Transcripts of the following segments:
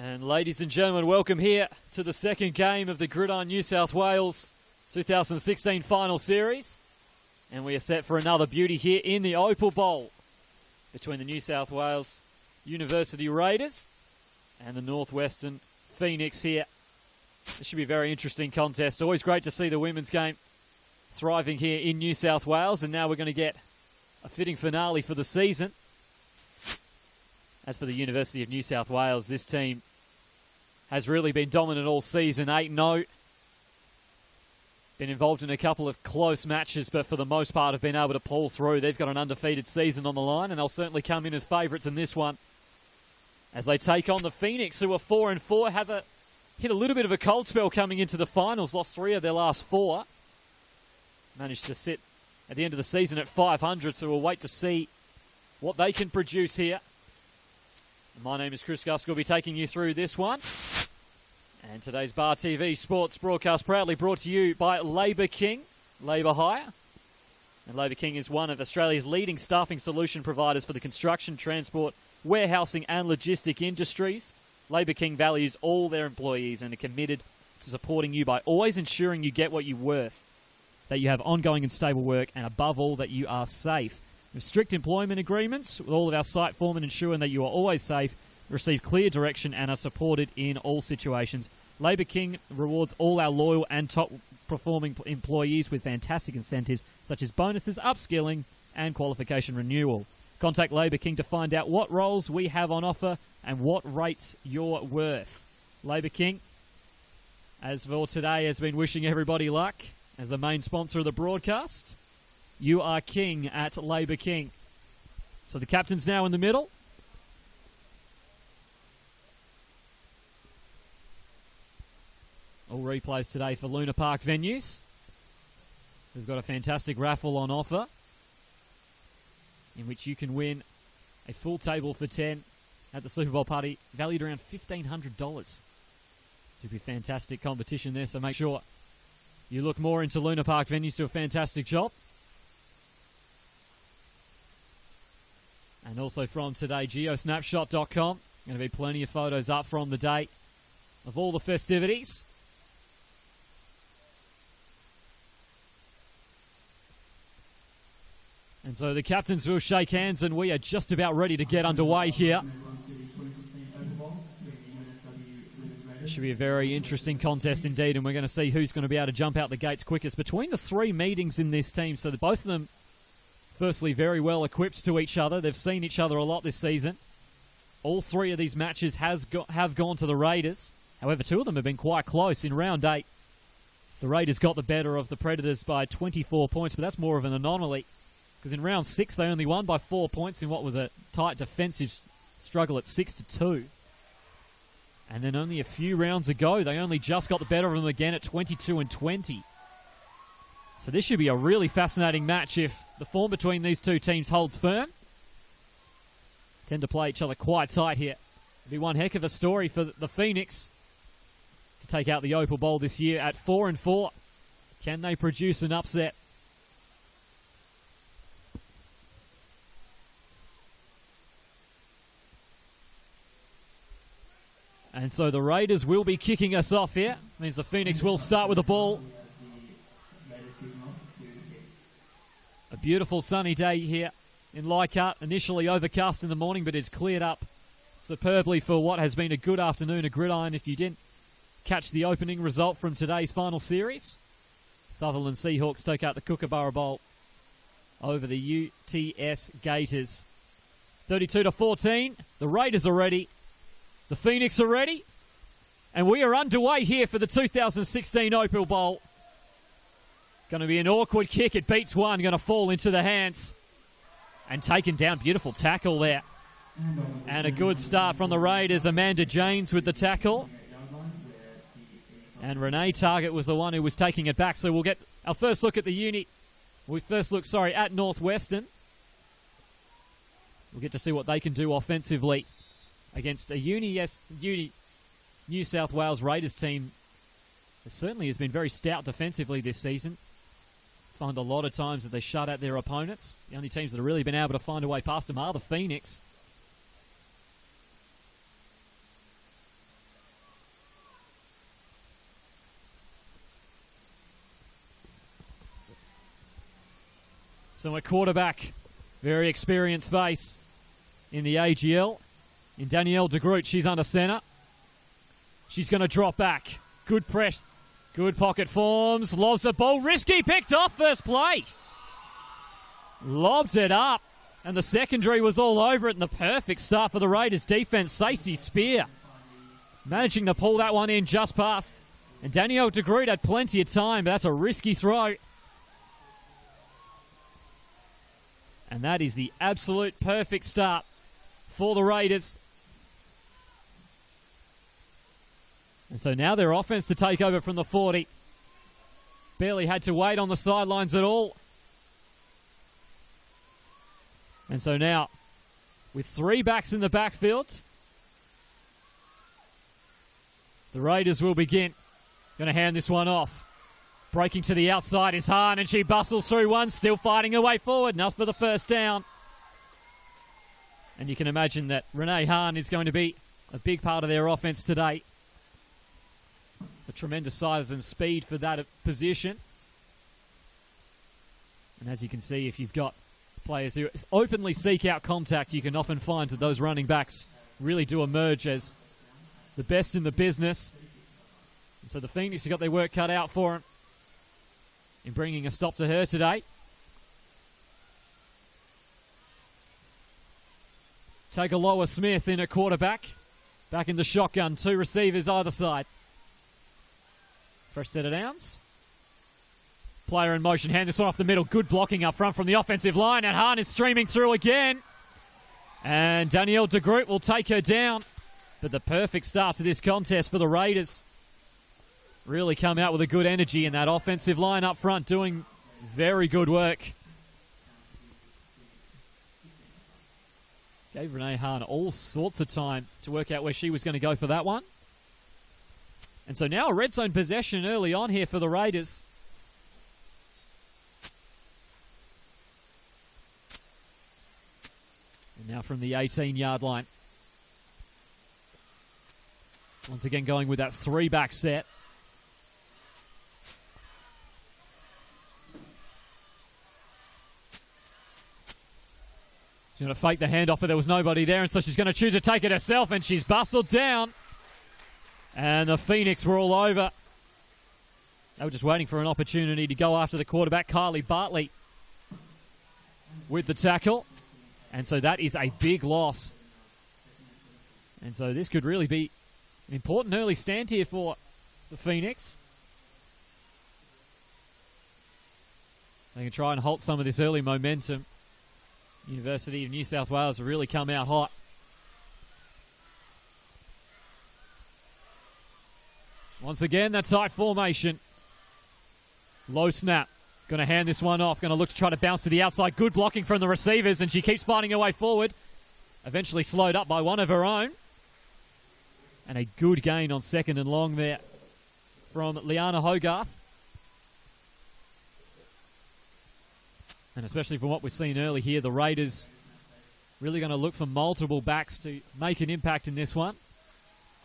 And ladies and gentlemen, welcome here to the second game of the Gridiron New South Wales 2016 Final Series. And we are set for another beauty here in the Opal Bowl between the New South Wales University Raiders and the Northwestern Pheonix here. This should be a very interesting contest. Always great to see the women's game thriving here in New South Wales. And now we're going to get a fitting finale for the season. As for the University of New South Wales, this team has really been dominant all season, 8-0. Been involved in a couple of close matches, but for the most part have been able to pull through. They've got an undefeated season on the line, and they'll certainly come in as favourites in this one. As they take on the Pheonix, who are 4-4, have hit a little bit of a cold spell coming into the finals, lost 3 of their last 4. Managed to sit at the end of the season at 500, so we'll wait to see what they can produce here. My name is Chris Gusk. We'll be taking you through this one. And today's Bar TV Sports broadcast proudly brought to you by Labour King, Labour Hire. And Labour King is one of Australia's leading staffing solution providers for the construction, transport, warehousing and logistic industries. Labour King values all their employees and are committed to supporting you by always ensuring you get what you're worth, that you have ongoing and stable work, and above all, that you are safe. With strict employment agreements with all of our site foremen ensuring that you are always safe, receive clear direction and are supported in all situations. Labour King rewards all our loyal and top-performing employees with fantastic incentives such as bonuses, upskilling and qualification renewal. Contact Labour King to find out what roles we have on offer and what rates you're worth. Labour King, as for today, has been wishing everybody luck as the main sponsor of the broadcast. You are king at Labour King. So the captain's now in the middle. All replays today for Luna Park venues. We've got a fantastic raffle on offer in which you can win a full table for 10 at the Super Bowl party, valued around $1,500. Should be a fantastic competition there, so make sure you look more into Luna Park venues. Do a fantastic job. And also from today, geosnapshot.com. Going to be plenty of photos up from the day of all the festivities. And so the captains will shake hands, and we are just about ready to get underway here. It should be a very interesting contest indeed, and we're going to see who's going to be able to jump out the gates quickest. Between the 3 meetings in this team, so that both of them firstly, very well equipped to each other. They've seen each other a lot this season. All 3 of these matches have gone to the Raiders. However, 2 of them have been quite close. In round 8, the Raiders got the better of the Predators by 24 points, but that's more of an anomaly, because in round 6, they only won by 4 points in what was a tight defensive struggle at 6-2. And then only a few rounds ago, they only just got the better of them again at 22-20. So this should be a really fascinating match if the form between these 2 teams holds firm. Tend to play each other quite tight here. It'll be one heck of a story for the Pheonix to take out the Opal Bowl this year at 4-4. Can they produce an upset? And so the Raiders will be kicking us off here. Means the Pheonix will start with the ball. A beautiful sunny day here in Leichhardt. Initially overcast in the morning, but it's cleared up superbly for what has been a good afternoon of Gridiron. If you didn't catch the opening result from today's final series, Sutherland Seahawks take out the Kookaburra Bowl over the UTS Gators. 32-14. The Raiders are ready. The Pheonix are ready. And we are underway here for the 2016 Opal Bowl. Going to be an awkward kick. It beats one. Going to fall into the hands. And taken down. Beautiful tackle there. And a good start from the Raiders. Amanda James with the tackle. And Renee Target was the one who was taking it back. So we'll get our first look at at Northwestern. We'll get to see what they can do offensively against a New South Wales Raiders team that certainly has been very stout defensively this season. Find a lot of times that they shut out their opponents. The only teams that have really been able to find a way past them are the Pheonix. So at quarterback, very experienced face in the AGL. In Danielle de Groot, she's under centre. She's going to drop back. Good press. Good pocket forms. Lobs the ball. Risky picked off first play. Lobs it up. And the secondary was all over it. And the perfect start for the Raiders defense. Stacey Spear managing to pull that one in just past. And Danielle de Groot had plenty of time, but that's a risky throw. And that is the absolute perfect start for the Raiders. And so now their offense to take over from the 40. Barely had to wait on the sidelines at all. And so now, with 3 backs in the backfield, the Raiders will begin. Going to hand this one off. Breaking to the outside is Hahn, and she bustles through one, still fighting her way forward. Enough for the first down. And you can imagine that Renee Hahn is going to be a big part of their offense today. A tremendous size and speed for that position. And as you can see, if you've got players who openly seek out contact, you can often find that those running backs really do emerge as the best in the business. And so the Pheonix have got their work cut out for them in bringing a stop to her today. Tagaloa Smith in at quarterback. Back in the shotgun. 2 receivers either side. Fresh set of downs. Player in motion. Hand this one off the middle. Good blocking up front from the offensive line. And Hahn is streaming through again. And Danielle de Groot will take her down. But the perfect start to this contest for the Raiders. Really come out with a good energy, and that offensive line up front doing very good work. Gave Renee Hahn all sorts of time to work out where she was going to go for that one. And so now a red zone possession early on here for the Raiders. And now from the 18-yard line. Once again going with that 3-back set. She's going to fake the handoff, but there was nobody there, and so she's going to choose to take it herself, and she's bustled down. And the Pheonix were all over. They were just waiting for an opportunity to go after the quarterback, Kylie Bartley, with the tackle. And so that is a big loss. And so this could really be an important early stand here for the Pheonix. They can try and halt some of this early momentum. University of New South Wales have really come out hot. Once again, that tight formation. Low snap. Going to hand this one off. Going to look to try to bounce to the outside. Good blocking from the receivers, and she keeps fighting her way forward. Eventually slowed up by one of her own. And a good gain on 2nd and long there from Liana Hogarth. And especially from what we've seen early here, the Raiders really going to look for multiple backs to make an impact in this one.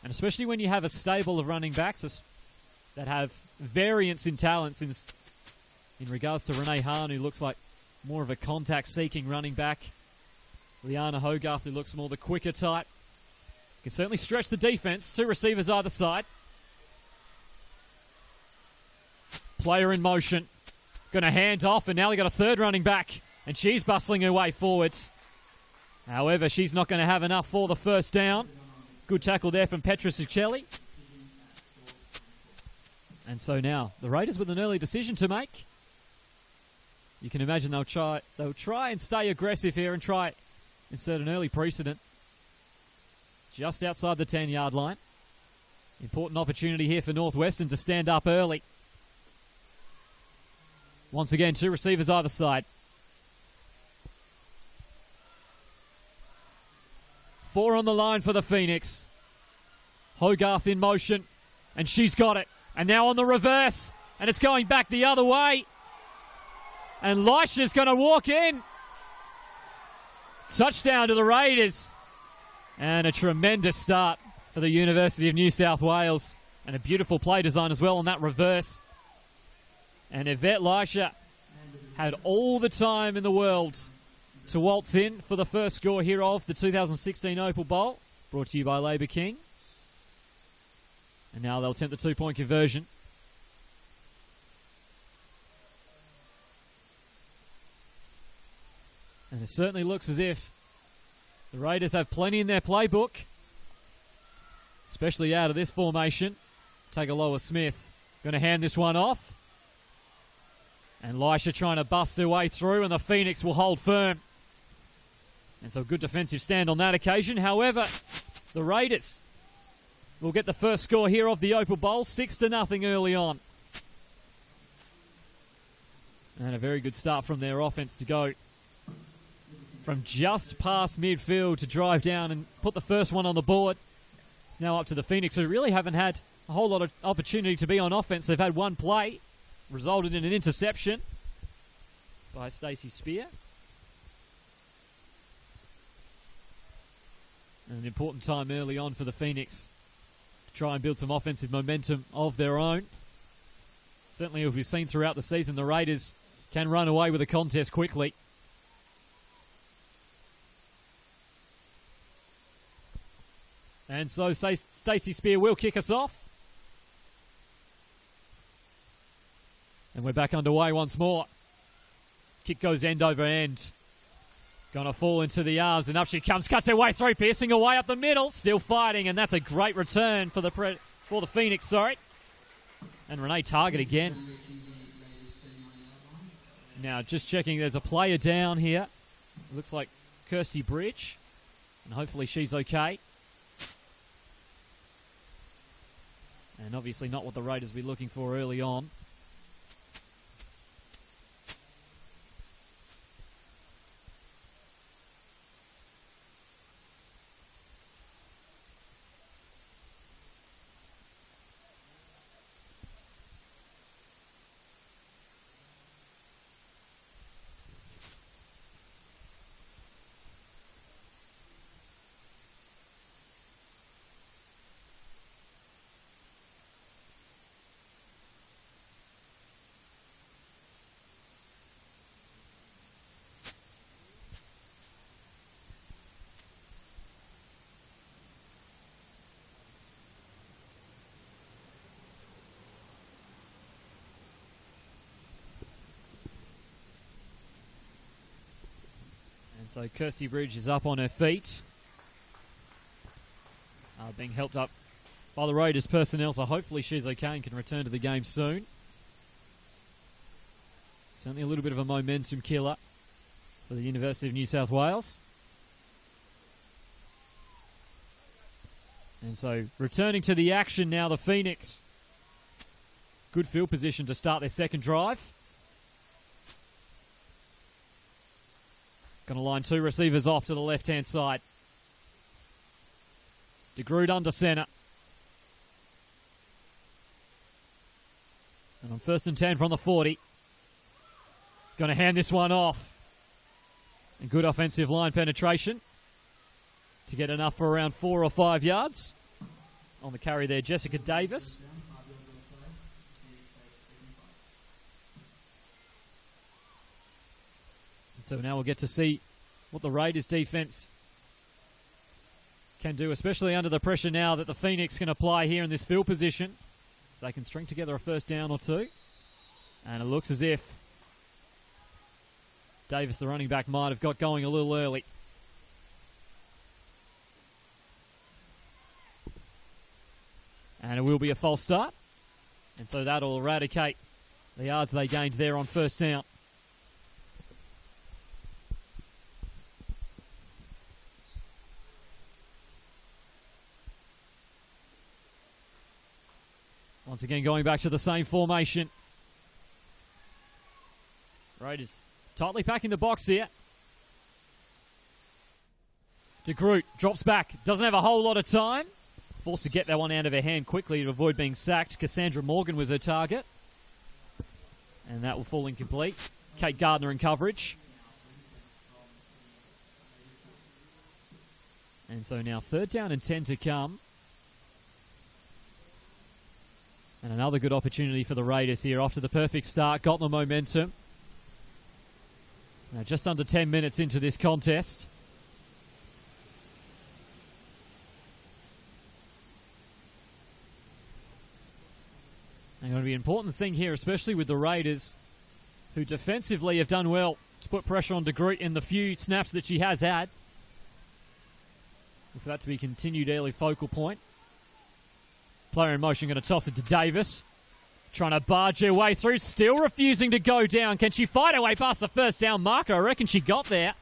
And especially when you have a stable of running backs that have variance in talents in regards to Renee Hahn, who looks like more of a contact-seeking running back. Liana Hogarth, who looks more the quicker type. Can certainly stretch the defense. 2 receivers either side. Player in motion. Going to hand off, and now they got a 3rd running back, and she's bustling her way forwards. However, she's not going to have enough for the first down. Good tackle there from Petra Ciccelli. And so now the Raiders with an early decision to make. You can imagine they'll try and stay aggressive here and try and set an early precedent. Just outside the 10-yard line. Important opportunity here for Northwestern to stand up early. Once again, 2 receivers either side. 4 on the line for the Pheonix. Hogarth in motion, and she's got it. And now on the reverse, and it's going back the other way. And Leisha's going to walk in. Touchdown to the Raiders. And a tremendous start for the University of New South Wales. And a beautiful play design as well on that reverse. And Yvette Leisha had all the time in the world to waltz in for the first score here of the 2016 Opal Bowl, brought to you by Labour King. And now they'll attempt the two-point conversion. And it certainly looks as if the Raiders have plenty in their playbook, especially out of this formation. Tagaloa Smith going to hand this one off. And Lisha trying to bust their way through, and the Pheonix will hold firm. And so a good defensive stand on that occasion. However, the Raiders will get the first score here of the Opal Bowl, 6-0 early on. And a very good start from their offense to go from just past midfield to drive down and put the first one on the board. It's now up to the Pheonix, who really haven't had a whole lot of opportunity to be on offense. They've had one play, resulted in an interception by Stacey Spear. And an important time early on for the Pheonix to try and build some offensive momentum of their own. Certainly, as we've seen throughout the season, the Raiders can run away with a contest quickly. And so Stacey Spear will kick us off. And we're back underway once more. Kick goes end over end. Going to fall into the arms, and up she comes, cuts her way through, piercing away up the middle, still fighting, and that's a great return for the Pheonix, sorry. And Renee Target again. Now, just checking, there's a player down here. It looks like Kirsty Bridge, and hopefully she's okay. And obviously not what the Raiders will be looking for early on. And so Kirsty Bridge is up on her feet. Being helped up by the Raiders personnel, so hopefully she's okay and can return to the game soon. Certainly a little bit of a momentum killer for the University of New South Wales. And so returning to the action now, the Pheonix. Good field position to start their second drive. Going to line two receivers off to the left-hand side. De Groot under centre. And on 1st and 10 from the 40. Going to hand this one off. And good offensive line penetration to get enough for around 4 or 5 yards. On the carry there, Jessica Davis. So now we'll get to see what the Raiders defense can do, especially under the pressure now that the Pheonix can apply here in this field position. They can string together a first down or two. And it looks as if Davis, the running back, might have got going a little early. And it will be a false start. And so that'll eradicate the yards they gained there on first down. Once again, going back to the same formation. Raiders tightly packing the box here. De Groot drops back. Doesn't have a whole lot of time. Forced to get that one out of her hand quickly to avoid being sacked. Cassandra Morgan was her target. And that will fall incomplete. Kate Gardner in coverage. And so now 3rd down and 10 to come. And another good opportunity for the Raiders here after the perfect start. Got the momentum. Now, just under 10 minutes into this contest. And going to be an important thing here, especially with the Raiders, who defensively have done well to put pressure on De Groot in the few snaps that she has had. For that to be a continued early focal point. Player in motion going to toss it to Davis. Trying to barge her way through, still refusing to go down. Can she fight her way past the first down marker? I reckon she got there.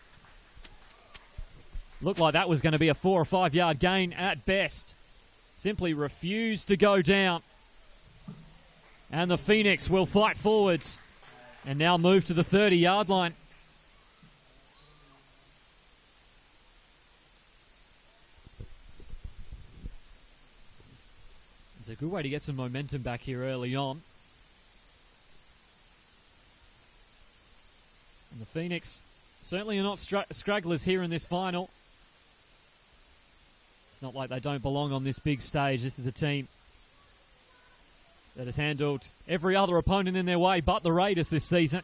Looked like that was going to be a 4 or 5 yard gain at best. Simply refused to go down. And the Pheonix will fight forwards and now move to the 30-yard line. It's a good way to get some momentum back here early on. And the Pheonix certainly are not stragglers here in this final. It's not like they don't belong on this big stage. This is a team that has handled every other opponent in their way but the Raiders this season.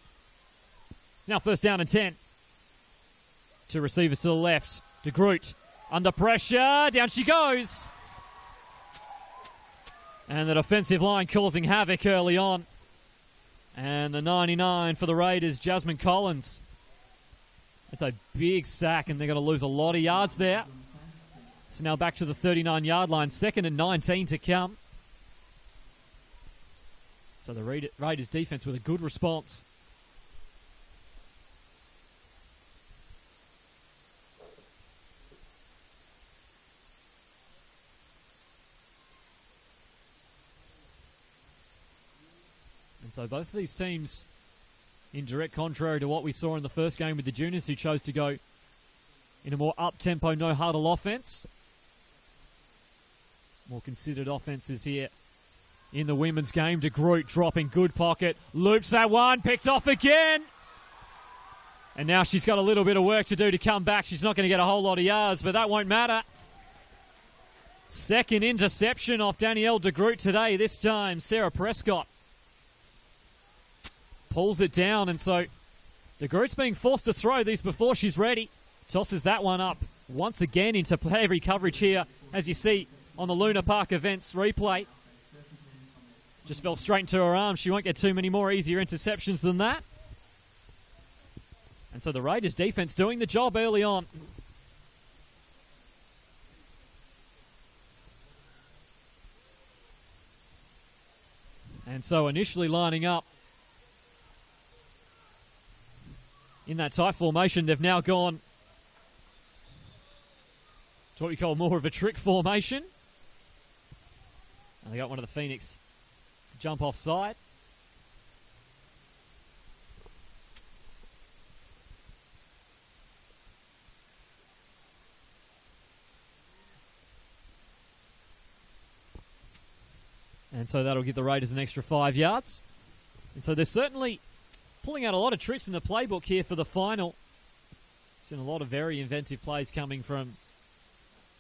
It's now first down and 10. Two receivers to the left. De Groot under pressure. Down she goes. And the defensive line causing havoc early on. And the 99 for the Raiders, Jasmine Collins. It's a big sack, and they're going to lose a lot of yards there. So now back to the 39-yard line. 2nd and 19 to come. So the Raiders defense with a good response. And so both of these teams, in direct contrary to what we saw in the first game with the juniors, who chose to go in a more up-tempo, no-huddle offense. More considered offenses here in the women's game. De Groot dropping, good pocket, loops that one, picked off again. And now she's got a little bit of work to do to come back. She's not going to get a whole lot of yards, but that won't matter. Second interception off Danielle De Groot today. This time, Sarah Prescott pulls it down, and so De Groot's being forced to throw these before she's ready. Tosses that one up once again into heavy coverage here, as you see on the Luna Park events replay. Just fell straight into her arm. She won't get too many more easier interceptions than that. And so the Raiders defense doing the job early on. And so initially lining up in that tight formation, they've now gone to what we call more of a trick formation. And they got one of the Pheonix to jump offside. And so that'll give the Raiders an extra 5 yards. And so they're certainly pulling out a lot of tricks in the playbook here for the final. Seen a lot of very inventive plays coming from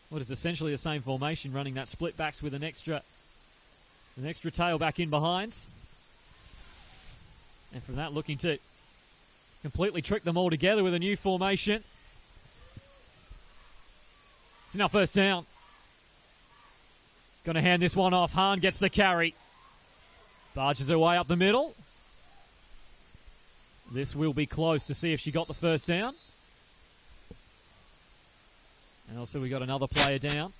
what is essentially the same formation, running that split backs with an extra tailback in behind. And from that, looking to completely trick them all together with a new formation. It's now first down. Going to hand this one off. Hahn gets the carry. Barges her way up the middle. This will be close to see if she got the first down. And also we got another player down.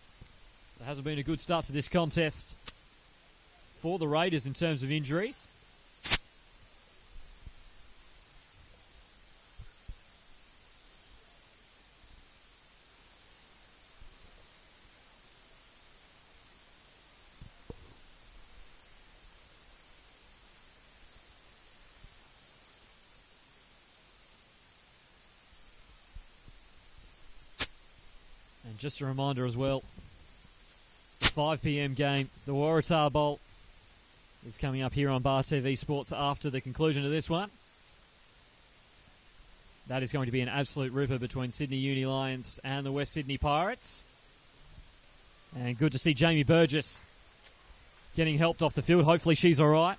So it hasn't been a good start to this contest for the Raiders in terms of injuries. Just a reminder as well, the 5 p.m. game, the Waratah Bowl, is coming up here on Bar TV Sports after the conclusion of this one. That is going to be an absolute ripper between Sydney Uni Lions and the West Sydney Pirates. And good to see Jamie Burgess getting helped off the field. Hopefully she's all right.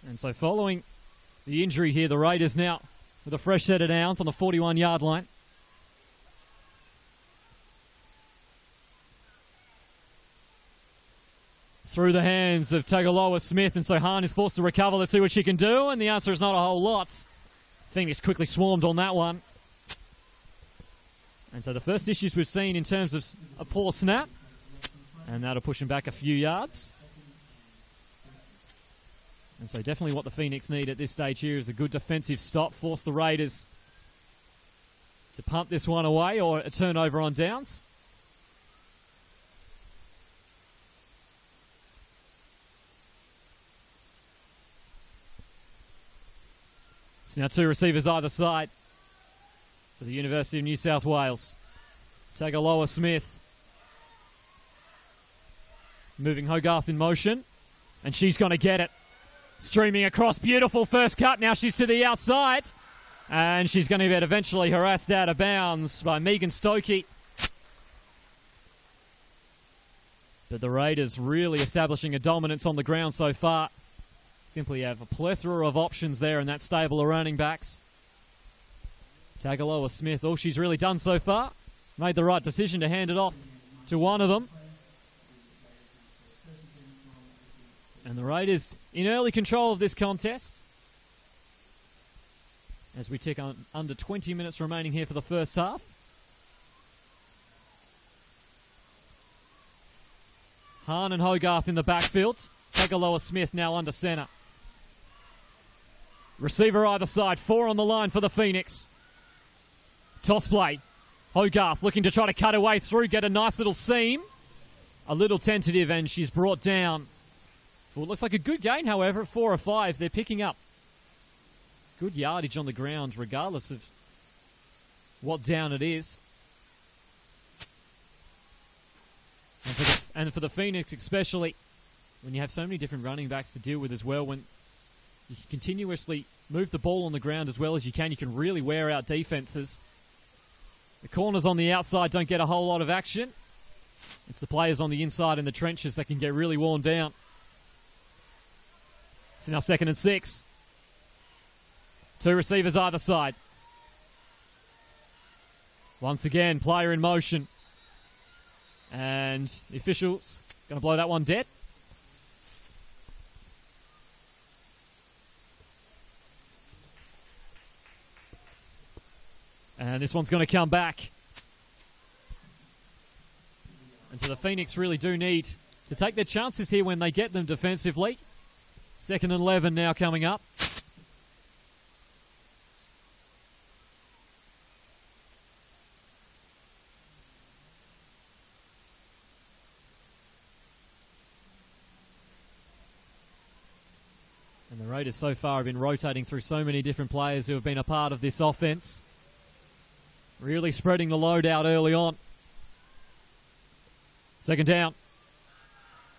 And so following the injury here, the Raiders now with a fresh set of downs on the 41-yard line. Through the hands of Tagaloa Smith, and so Hahn is forced to recover. Let's see what she can do, and the answer is not a whole lot. Pheonix quickly swarmed on that one. And so the first issues we've seen in terms of a poor snap, and that'll push him back a few yards. And so definitely what the Pheonix need at this stage here is a good defensive stop, force the Raiders to punt this one away or a turnover on downs. So now two receivers either side for the University of New South Wales. Tagaloa Smith moving Hogarth in motion, and she's going to get it. Streaming across, beautiful first cut. Now she's to the outside, and she's going to get eventually harassed out of bounds by Megan Stokey. But the Raiders really establishing a dominance on the ground so far. Simply have a plethora of options there in that stable of running backs. Tagaloa Smith, all she's really done so far, made the right decision to hand it off to one of them. And the Raiders in early control of this contest. As we tick on under 20 minutes remaining here for the first half. Hahn and Hogarth in the backfield. Tagaloa Smith now under centre. Receiver either side, 4 on the line for the Pheonix. Toss play. Hogarth looking to try to cut her way through, get a nice little seam. A little tentative, and she's brought down. For what looks like a good gain, however, at 4 or 5. They're picking up good yardage on the ground, regardless of what down it is. And for the Pheonix especially, when you have so many different running backs to deal with as well, when you can continuously move the ball on the ground as well as you can really wear out defenses. The corners on the outside don't get a whole lot of action. It's the players on the inside in the trenches that can get really worn down. So now 2nd and 6. 2 receivers either side. Once again, player in motion. And the officials going to blow that one dead. And this one's going to come back. And so the Pheonix really do need to take their chances here when they get them defensively. 2nd and 11 now coming up. And the Raiders so far have been rotating through so many different players who have been a part of this offense. Really spreading the load out early on. 2nd down.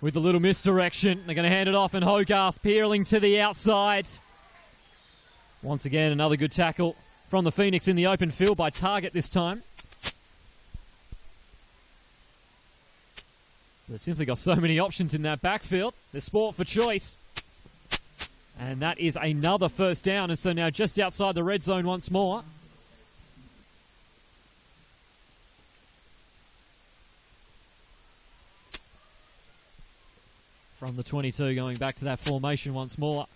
With the little misdirection. They're going to hand it off, and Hogarth peeling to the outside. Once again, another good tackle from the Pheonix in the open field by Target this time. They've simply got so many options in that backfield. They're sport for choice. And that is another 1st down. And so now just outside the red zone once more. From the 22, going back to that formation once more.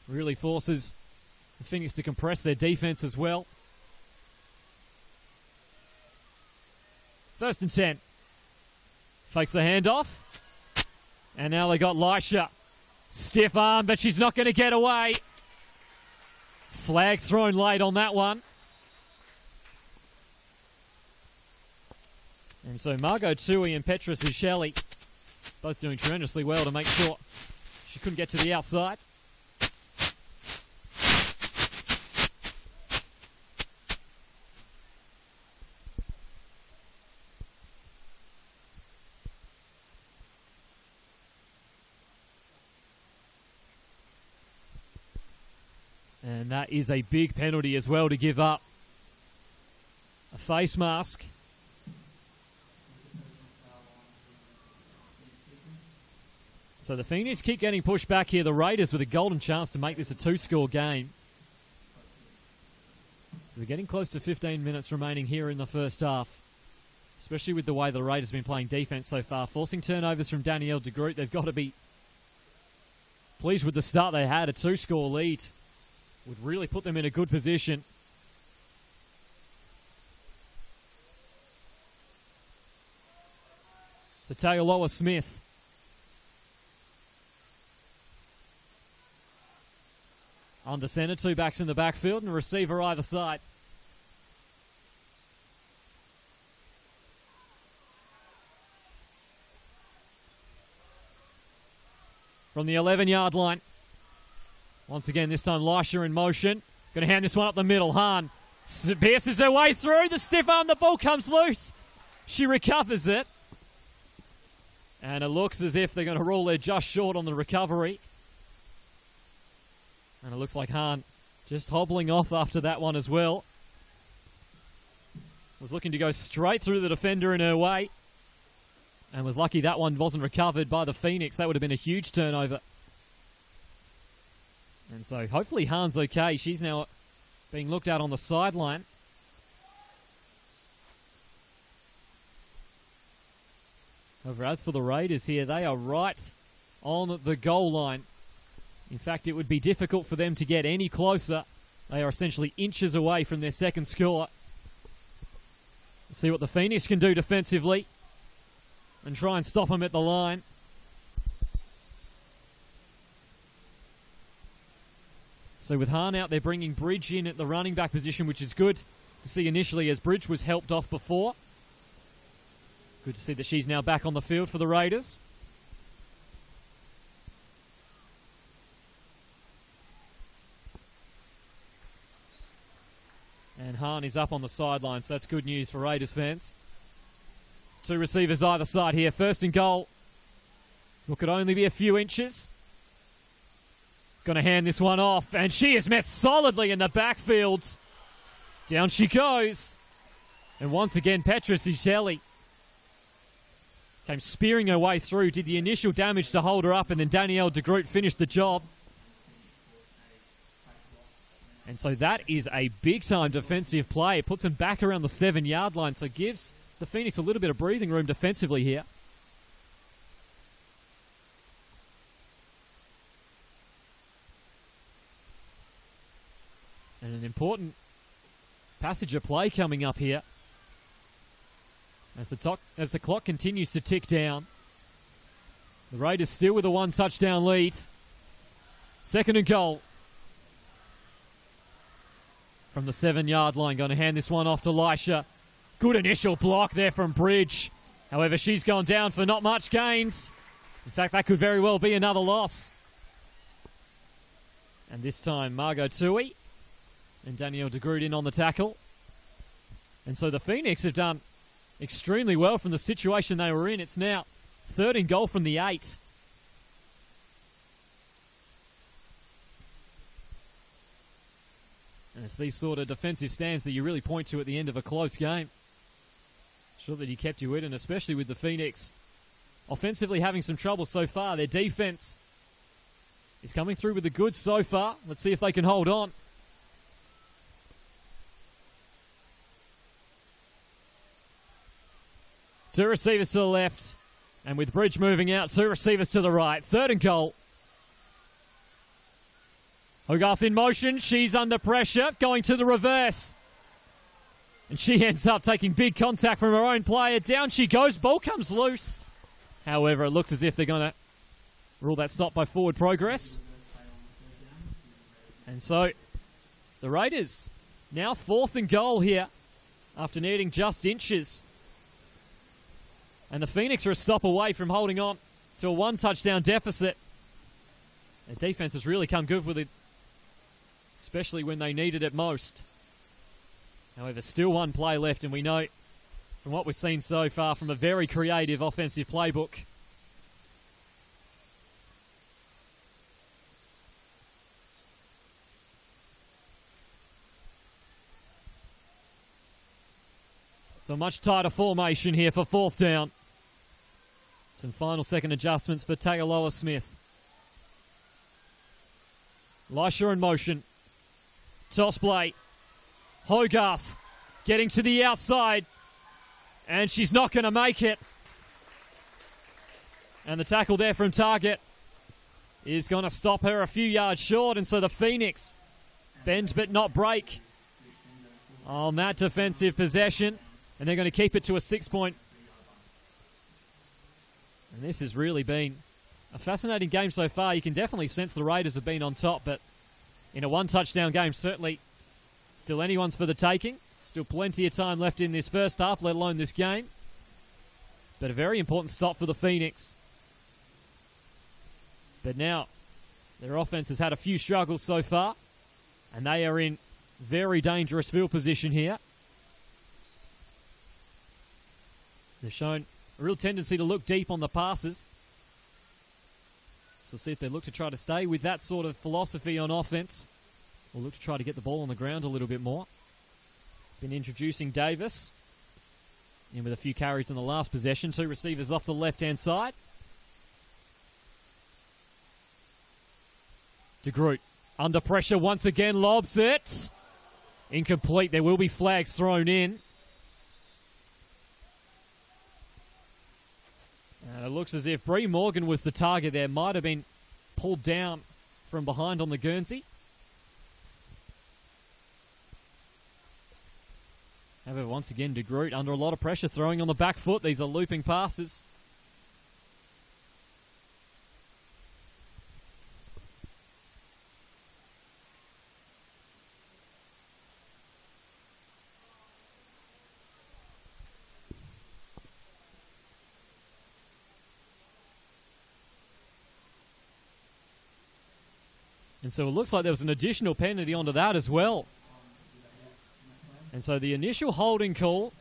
Really forces the Pheonix to compress their defense as well. 1st and 10. Fakes the handoff. And now they got Lisha. Stiff arm, but she's not going to get away. Flag thrown late on that one. And so Margot Tui and Petra Zuchelli both doing tremendously well to make sure she couldn't get to the outside. And that is a big penalty as well to give up. A face mask. So the Phoenix keep getting pushed back here. The Raiders with a golden chance to make this a 2-score game. So we're getting close to 15 minutes remaining here in the first half, especially with the way the Raiders have been playing defense so far. Forcing turnovers from Danielle de Groot. They've got to be pleased with the start they had. A 2-score lead would really put them in a good position. So Taylor Smith. Under centre, 2 backs in the backfield and a receiver either side. From the 11-yard line. Once again, this time Lisha in motion. Going to hand this one up the middle. Hahn pierces her way through. The stiff arm, the ball comes loose. She recovers it. And it looks as if they're going to rule her just short on the recovery. And it looks like Hahn just hobbling off after that one as well. Was looking to go straight through the defender in her way. And was lucky that one wasn't recovered by the Pheonix. That would have been a huge turnover. And so hopefully Hahn's okay. She's now being looked at on the sideline. However, as for the Raiders here, they are right on the goal line. In fact, it would be difficult for them to get any closer. They are essentially inches away from their second score. Let's see what the Pheonix can do defensively and try and stop them at the line. So with Hahn out, they're bringing Bridge in at the running back position, which is good to see initially as Bridge was helped off before. Good to see that she's now back on the field for the Raiders. And Hahn is up on the sideline, so that's good news for Raiders fans. 2 receivers either side here. First and goal. Look, could only be a few inches. Going to hand this one off, and she is met solidly in the backfield. Down she goes. And once again, Petra Cicelli came spearing her way through, did the initial damage to hold her up, and then Danielle de Groot finished the job. And so that is a big-time defensive play. It puts them back around the 7-yard line, so gives the Pheonix a little bit of breathing room defensively here. And an important passage of play coming up here. As the clock continues to tick down. The Raiders still with a 1-touchdown lead. Second and goal. From the 7-yard line, going to hand this one off to Lisha. Good initial block there from Bridge. However, she's gone down for not much gains. In fact, that could very well be another loss. And this time, Margot Tui and Danielle de Groot in on the tackle. And so the Pheonix have done extremely well from the situation they were in. It's now 3rd and goal from the 8. And it's these sort of defensive stands that you really point to at the end of a close game. Sure that he kept you in, and especially with the Pheonix offensively having some trouble so far. Their defense is coming through with the goods so far. Let's see if they can hold on. Two receivers to the left, and with Bridge moving out, 2 receivers to the right. 3rd and goal. Hogarth in motion. She's under pressure, going to the reverse. And she ends up taking big contact from her own player. Down she goes. Ball comes loose. However, it looks as if they're going to rule that stop by forward progress. And so the Raiders now 4th and goal here after needing just inches. And the Pheonix are a stop away from holding on to a 1-touchdown deficit. The defense has really come good with it, especially when they needed it most. However, still 1 play left, and we know from what we've seen so far from a very creative offensive playbook. So much tighter formation here for 4th down. Some final second adjustments for Tagaloa Smith. Lisha in motion. Toss play. Hogarth getting to the outside. And she's not going to make it. And the tackle there from Target is going to stop her a few yards short. And so the Pheonix bend but not break on that defensive possession. And they're going to keep it to a 6-point. And this has really been a fascinating game so far. You can definitely sense the Raiders have been on top, but in a one-touchdown game, certainly still anyone's for the taking. Still plenty of time left in this first half, let alone this game. But a very important stop for the Pheonix. But now, their offense has had a few struggles so far, and they are in very dangerous field position here. They've shown a real tendency to look deep on the passes. So we'll see if they look to try to stay with that sort of philosophy on offense. Or look to try to get the ball on the ground a little bit more. Been introducing Davis in with a few carries in the last possession. 2 receivers off the left-hand side. De Groot under pressure once again, lobs it. Incomplete. There will be flags thrown in. And it looks as if Bree Morgan was the target there. Might have been pulled down from behind on the Guernsey. However, once again, De Groot under a lot of pressure, throwing on the back foot. These are looping passes. And so it looks like there was an additional penalty onto that as well. And so the initial holding call,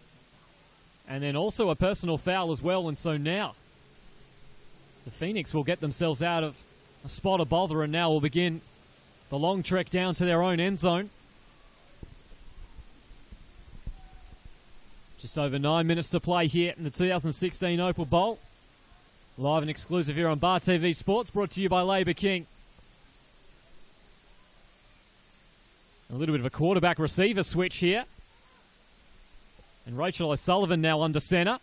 and then also a personal foul as well. And so now the Pheonix will get themselves out of a spot of bother, and now will begin the long trek down to their own end zone. Just over 9 minutes to play here in the 2016 Opal Bowl. Live and exclusive here on Bar TV Sports, brought to you by Labour King. A little bit of a quarterback receiver switch here. And Rachel O'Sullivan now under center.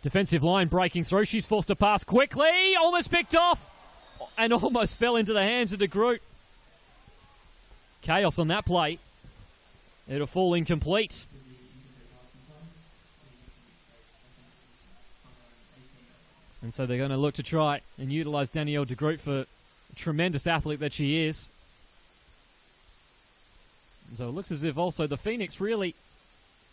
Defensive line breaking through. She's forced to pass quickly. Almost picked off. And almost fell into the hands of De Groot. Chaos on that play. It'll fall incomplete. And so they're going to look to try and utilize Danielle De Groot for a tremendous athlete that she is. And so it looks as if also the Pheonix really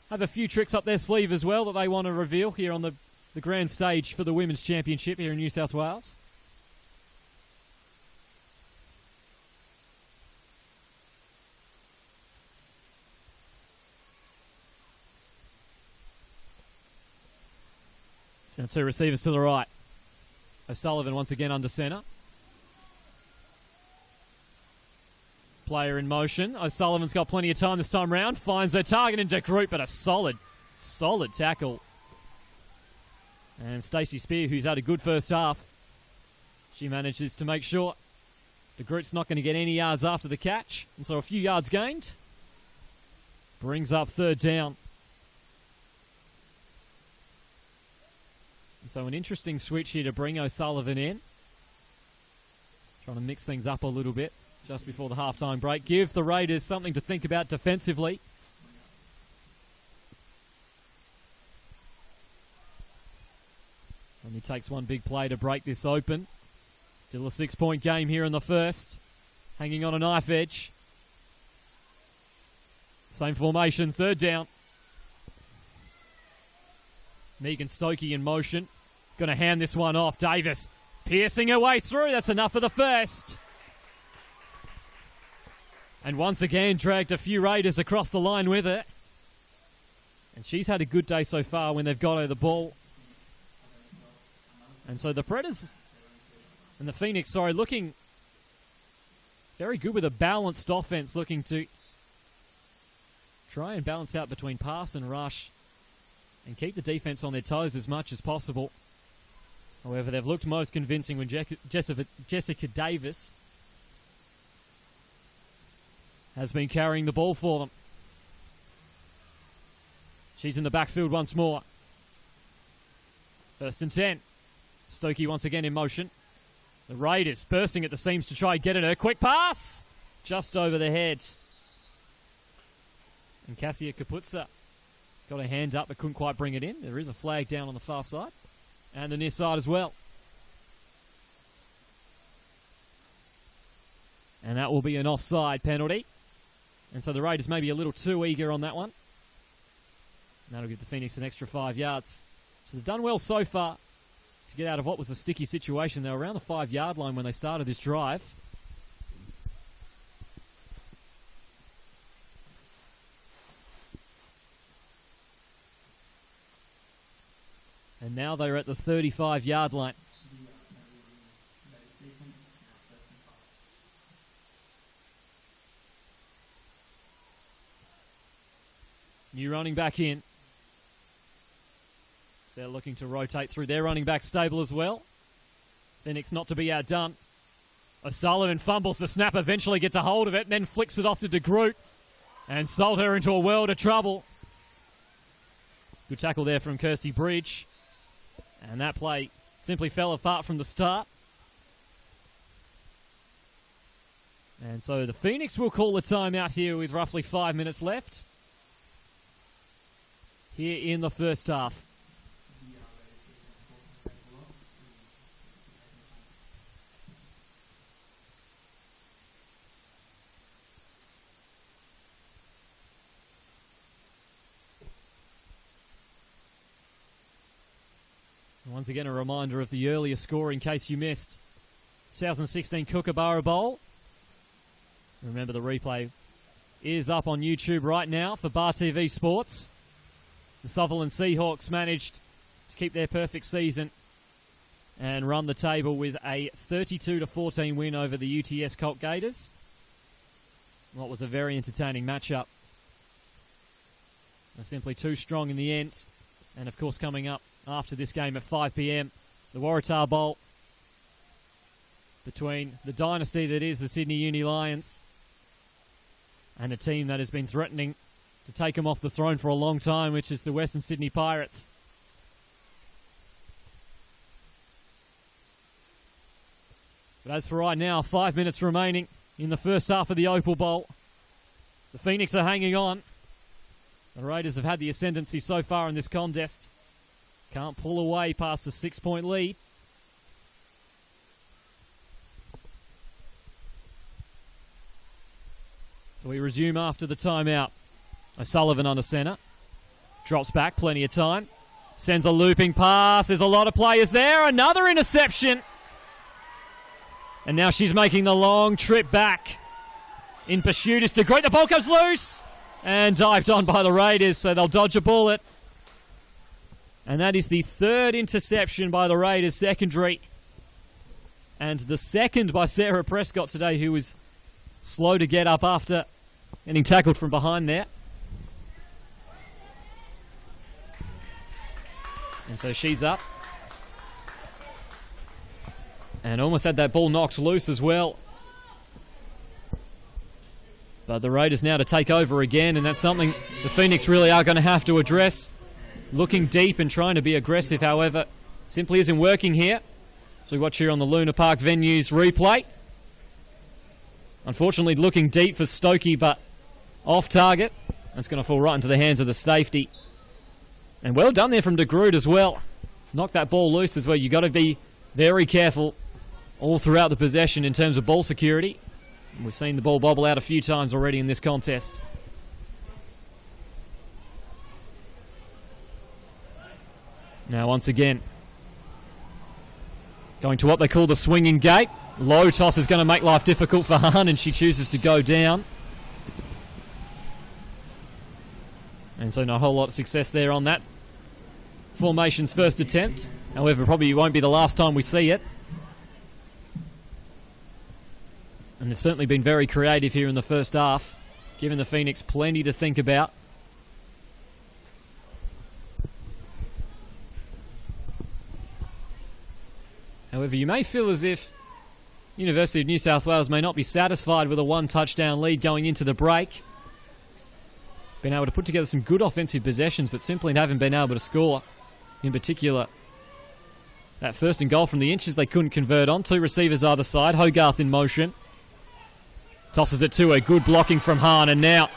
have a few tricks up their sleeve as well that they want to reveal here on the grand stage for the Women's Championship here in New South Wales. So 2 receivers to the right. O'Sullivan once again under center. Player in motion. O'Sullivan's got plenty of time this time round. Finds her target in De Groot, but a solid tackle. And Stacey Spear, who's had a good first half, she manages to make sure De Groot's not going to get any yards after the catch. And so a few yards gained. Brings up 3rd down. And so an interesting switch here to bring O'Sullivan in. Trying to mix things up a little bit just before the halftime break. Give the Raiders something to think about defensively. Only takes one big play to break this open. Still a 6-point game here in the first. Hanging on a knife edge. Same formation, 3rd down. Megan Stokey in motion. Going to hand this one off. Davis piercing her way through. That's enough for the first. And once again, dragged a few Raiders across the line with it. And she's had a good day so far when they've got her the ball. And so the Predators and the Pheonix, looking very good with a balanced offense, looking to try and balance out between pass and rush and keep the defense on their toes as much as possible. However, they've looked most convincing when Jessica Davis has been carrying the ball for them. She's in the backfield once more. 1st and 10. Stokey once again in motion. The Raiders bursting at the seams to try and get at her. Quick pass! Just over the head. And Cassia Kaputsa got her hand up but couldn't quite bring it in. There is a flag down on the far side. And the near side as well. And that will be an offside penalty. And so the Raiders may be a little too eager on that one. And that'll give the Pheonix an extra 5 yards. So they've done well so far to get out of what was a sticky situation. They were around the 5-yard line when they started this drive. And now they're at the 35-yard line. New running back in. So they're looking to rotate through their running back stable as well. Pheonix not to be outdone. O'Sullivan fumbles the snap, eventually gets a hold of it, and then flicks it off to De Groot and sold her into a world of trouble. Good tackle there from Kirsty Bridge. And that play simply fell apart from the start. And so the Pheonix will call a timeout here with roughly 5 minutes left here in the first half. Once again, a reminder of the earlier score in case you missed. 2016 Kookaburra Bowl. Remember, the replay is up on YouTube right now for Bar TV Sports. The Sutherland Seahawks managed to keep their perfect season and run the table with a 32-14 win over the UTS Colt Gators. What was a very entertaining matchup. They're simply too strong in the end. And of course, coming up after this game at 5 p.m, the Waratah Bowl between the dynasty that is the Sydney Uni Lions and a team that has been threatening to take them off the throne for a long time, which is the Western Sydney Pirates. But as for right now, 5 minutes remaining in the first half of the Opal Bowl. The Pheonix are hanging on. The Raiders have had the ascendancy so far in this contest. Can't pull away past a 6-point lead. So we resume after the timeout. O'Sullivan under centre. Drops back, plenty of time. Sends a looping pass. There's a lot of players there. Another interception. And now she's making the long trip back. In pursuit is De Groot. The ball comes loose. And dived on by the Raiders, so they'll dodge a bullet. And that is the third interception by the Raiders secondary. And the second by Sarah Prescott today, who was slow to get up after getting tackled from behind there. And so she's up. And almost had that ball knocked loose as well. But the Raiders now to take over again, and that's something the Pheonix really are going to have to address. Looking deep and trying to be aggressive, however, simply isn't working here. So we watch here on the Luna Park venues replay. Unfortunately, looking deep for Stokey, but off target. That's going to fall right into the hands of the safety. And well done there from De Groot as well. Knock that ball loose as well. You've got to be very careful all throughout the possession in terms of ball security. And we've seen the ball bobble out a few times already in this contest. Now once again, going to what they call the swinging gate. Low toss is going to make life difficult for Hahn, and she chooses to go down. And so no whole lot of success there on that formation's first attempt. However, probably won't be the last time we see it. And they've certainly been very creative here in the first half, giving the Pheonix plenty to think about. However, you may feel as if University of New South Wales may not be satisfied with a one-touchdown lead going into the break. Been able to put together some good offensive possessions, but simply haven't been able to score. In particular, that first and goal from the inches they couldn't convert on. 2 receivers either side. Hogarth in motion. Tosses it to her. Good blocking from Hahn. And now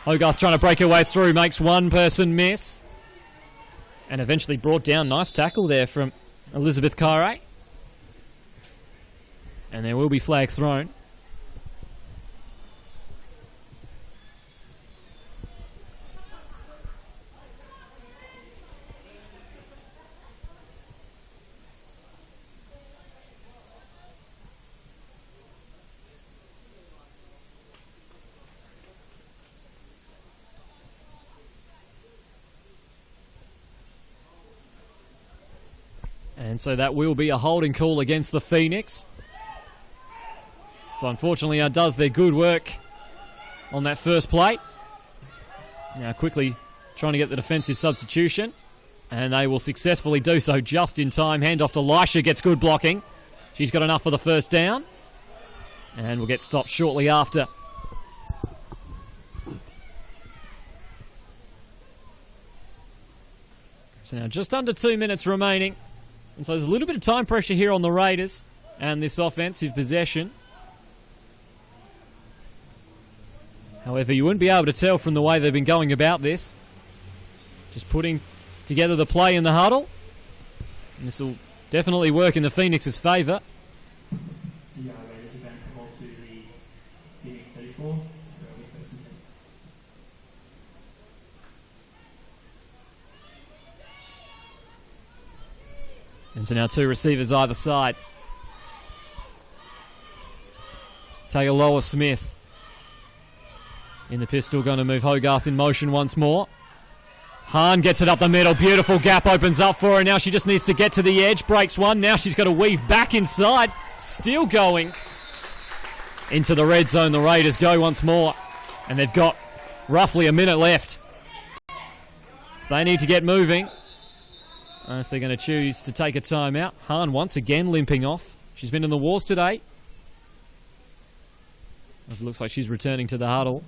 Hogarth trying to break her way through. Makes one person miss. And eventually brought down. Nice tackle there from Elizabeth Kyrie. And there will be flags thrown. And so that will be a holding call against the Pheonix. So unfortunately, does their good work on that first play. Now quickly trying to get the defensive substitution. And they will successfully do so just in time. Handoff to Lisha, gets good blocking. She's got enough for the first down. And will get stopped shortly after. So now just under 2 minutes remaining. And so there's a little bit of time pressure here on the Raiders and this offensive possession. However, you wouldn't be able to tell from the way they've been going about this. Just putting together the play in the huddle. And this will definitely work in the Pheonix's favour. Yeah, Raiders advance the ball to the Pheonix 34. And so now 2 receivers either side. Taylor Smith in the pistol, going to move Hogarth in motion once more. Hahn gets it up the middle. Beautiful gap opens up for her. Now she just needs to get to the edge. Breaks one. Now she's got to weave back inside. Still going into the red zone. The Raiders go once more. And they've got roughly a minute left. So they need to get moving. Unless they're going to choose to take a timeout. Hahn once again limping off. She's been in the wars today. It looks like she's returning to the huddle.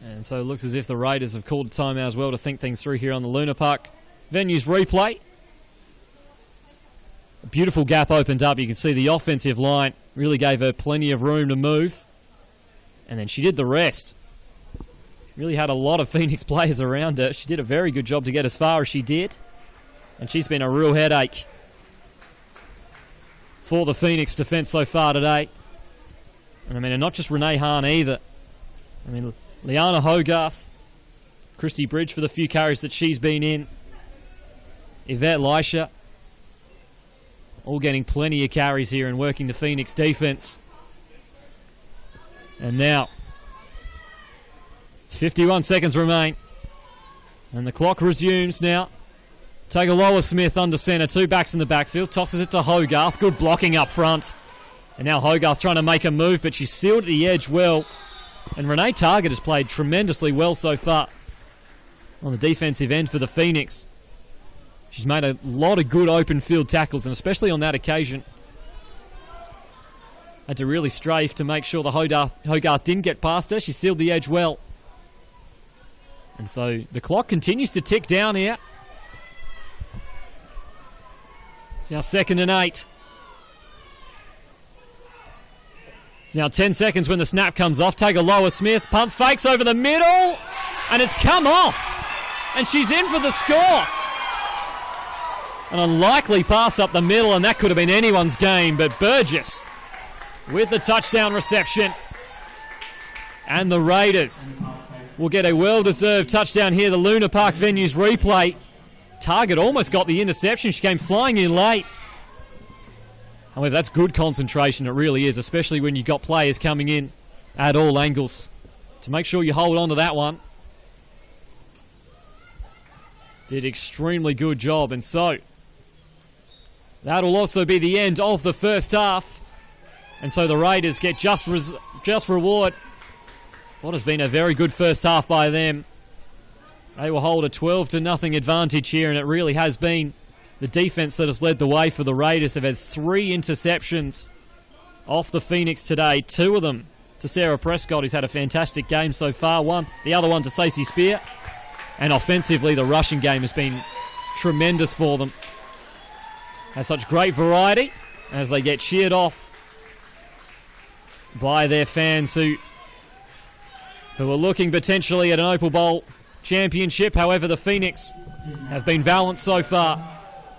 And so it looks as if the Raiders have called a timeout as well to think things through here on the Luna Park venue's replay. A beautiful gap opened up. You can see the offensive line really gave her plenty of room to move. And then she did the rest. Really had a lot of Pheonix players around her. She did a very good job to get as far as she did. And she's been a real headache for the Pheonix defence so far today. And I mean, and not just Renee Hahn either. I mean, Liana Hogarth, Christy Bridge for the few carries that she's been in, Yvette Lisha, all getting plenty of carries here and working the Pheonix defense. And now, 51 seconds remain. And the clock resumes now. Tagaloa Smith under centre, 2 backs in the backfield, tosses it to Hogarth, good blocking up front. And now Hogarth trying to make a move, but she's sealed at the edge well. And Renee Target has played tremendously well so far on the defensive end for the Pheonix. She's made a lot of good open field tackles, and especially on that occasion, had to really strafe to make sure the Hogarth didn't get past her. She sealed the edge well. And so the clock continues to tick down here. It's now 2nd and 8. It's now 10 seconds when the snap comes off. Tagaloa Smith, pump fakes over the middle, and it's come off. And she's in for the score. An unlikely pass up the middle, and that could have been anyone's game, but Burgess with the touchdown reception. And the Raiders will get a well-deserved touchdown here. The Luna Park venue's replay. Target almost got the interception. She came flying in late. However, that's good concentration. It really is, especially when you've got players coming in at all angles. To make sure you hold on to that one. did extremely good job. And so that'll also be the end of the first half. And so the Raiders get just reward what has been a very good first half by them. They will hold a 12-0 advantage here, and it really has been the defense that has led the way for the Raiders. They've had 3 interceptions off the Pheonix today, 2 of them to Sarah Prescott, who's had a fantastic game so far. The other one to Stacey Spear. And offensively, the rushing game has been tremendous for them. Have such great variety as they get cheered off by their fans who are looking potentially at an Opal Bowl championship. However, the Pheonix have been balanced so far.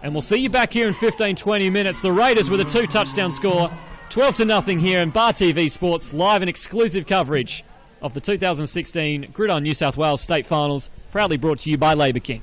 And we'll see you back here in 15-20 minutes. The Raiders with a 2-touchdown score, 12-0 here in Bar TV Sports, live and exclusive coverage of the 2016 Gridiron New South Wales State Finals, proudly brought to you by Labour King.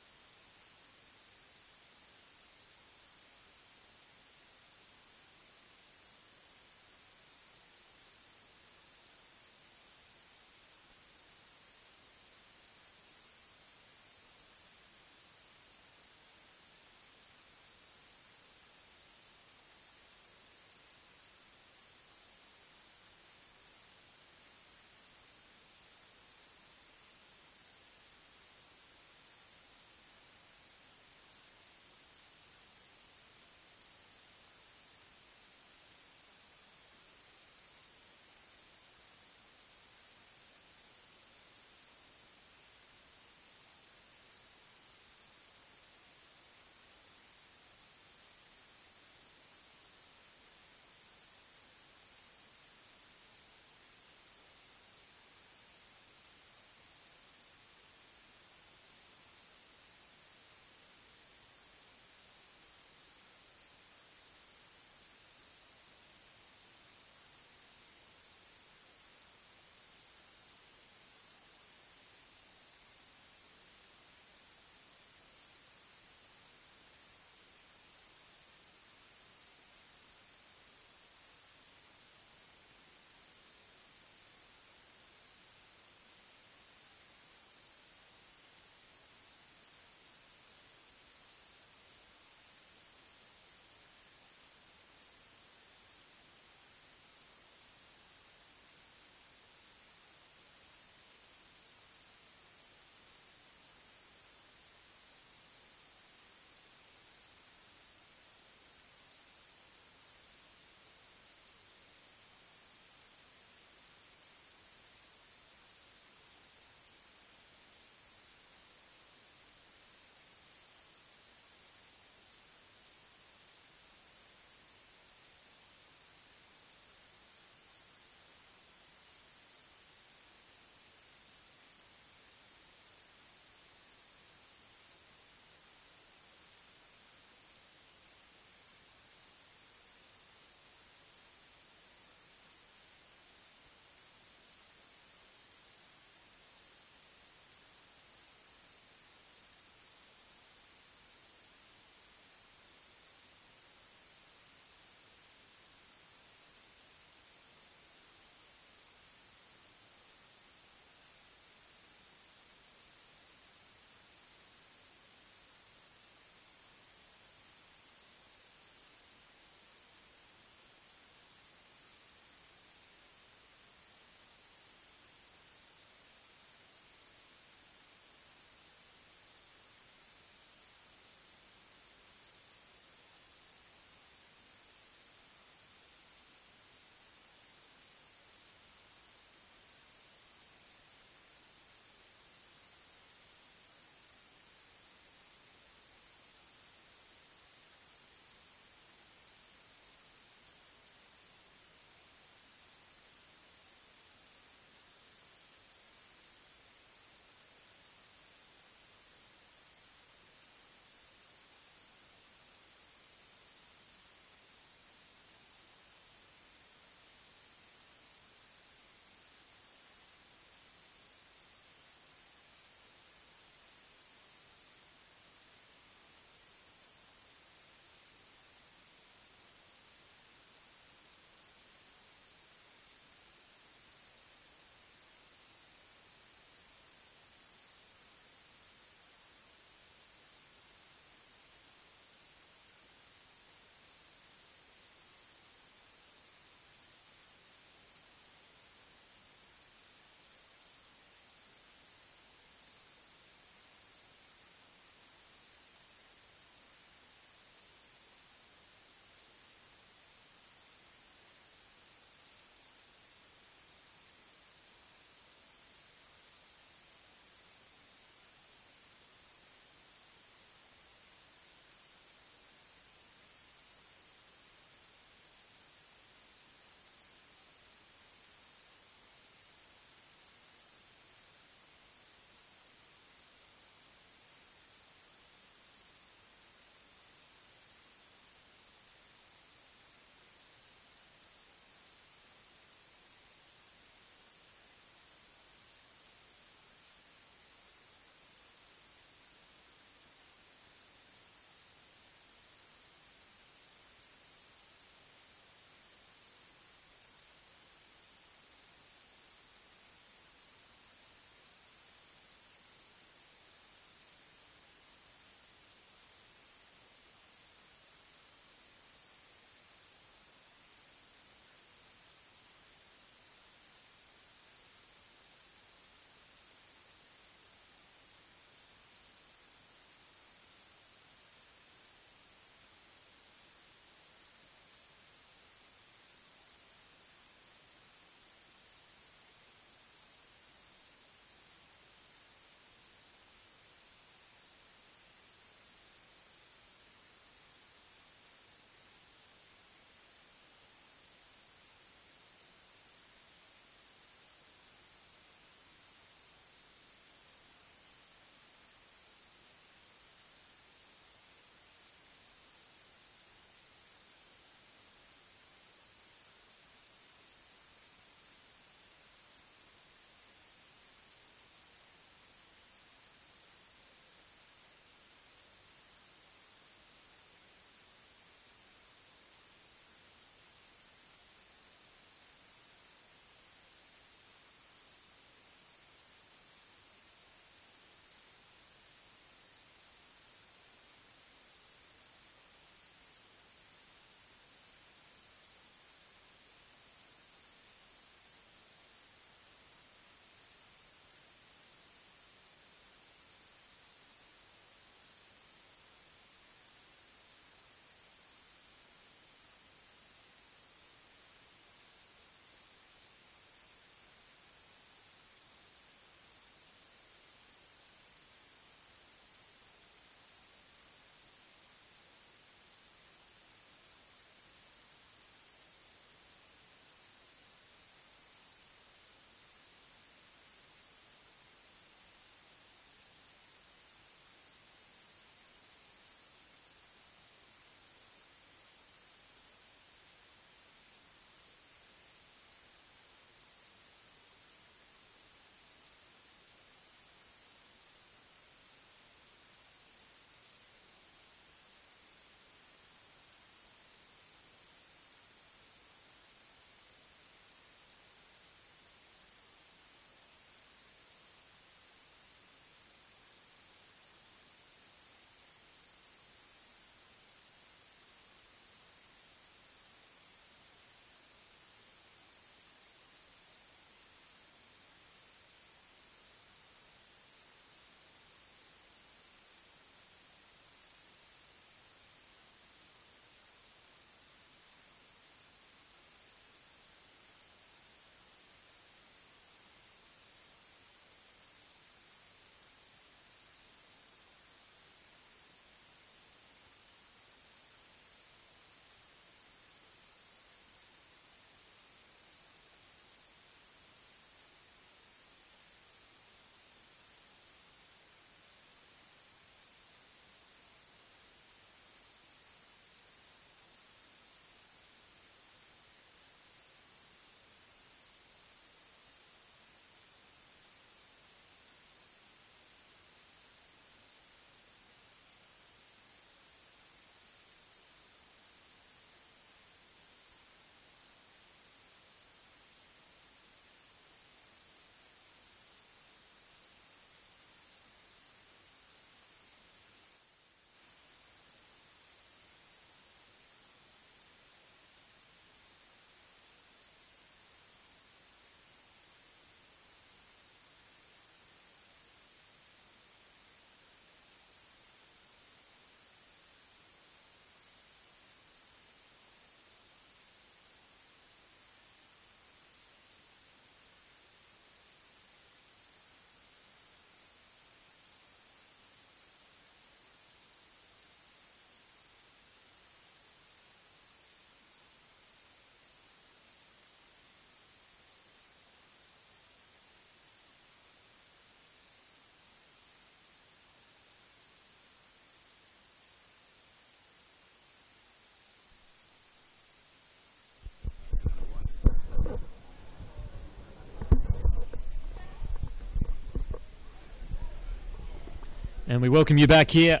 And we welcome you back here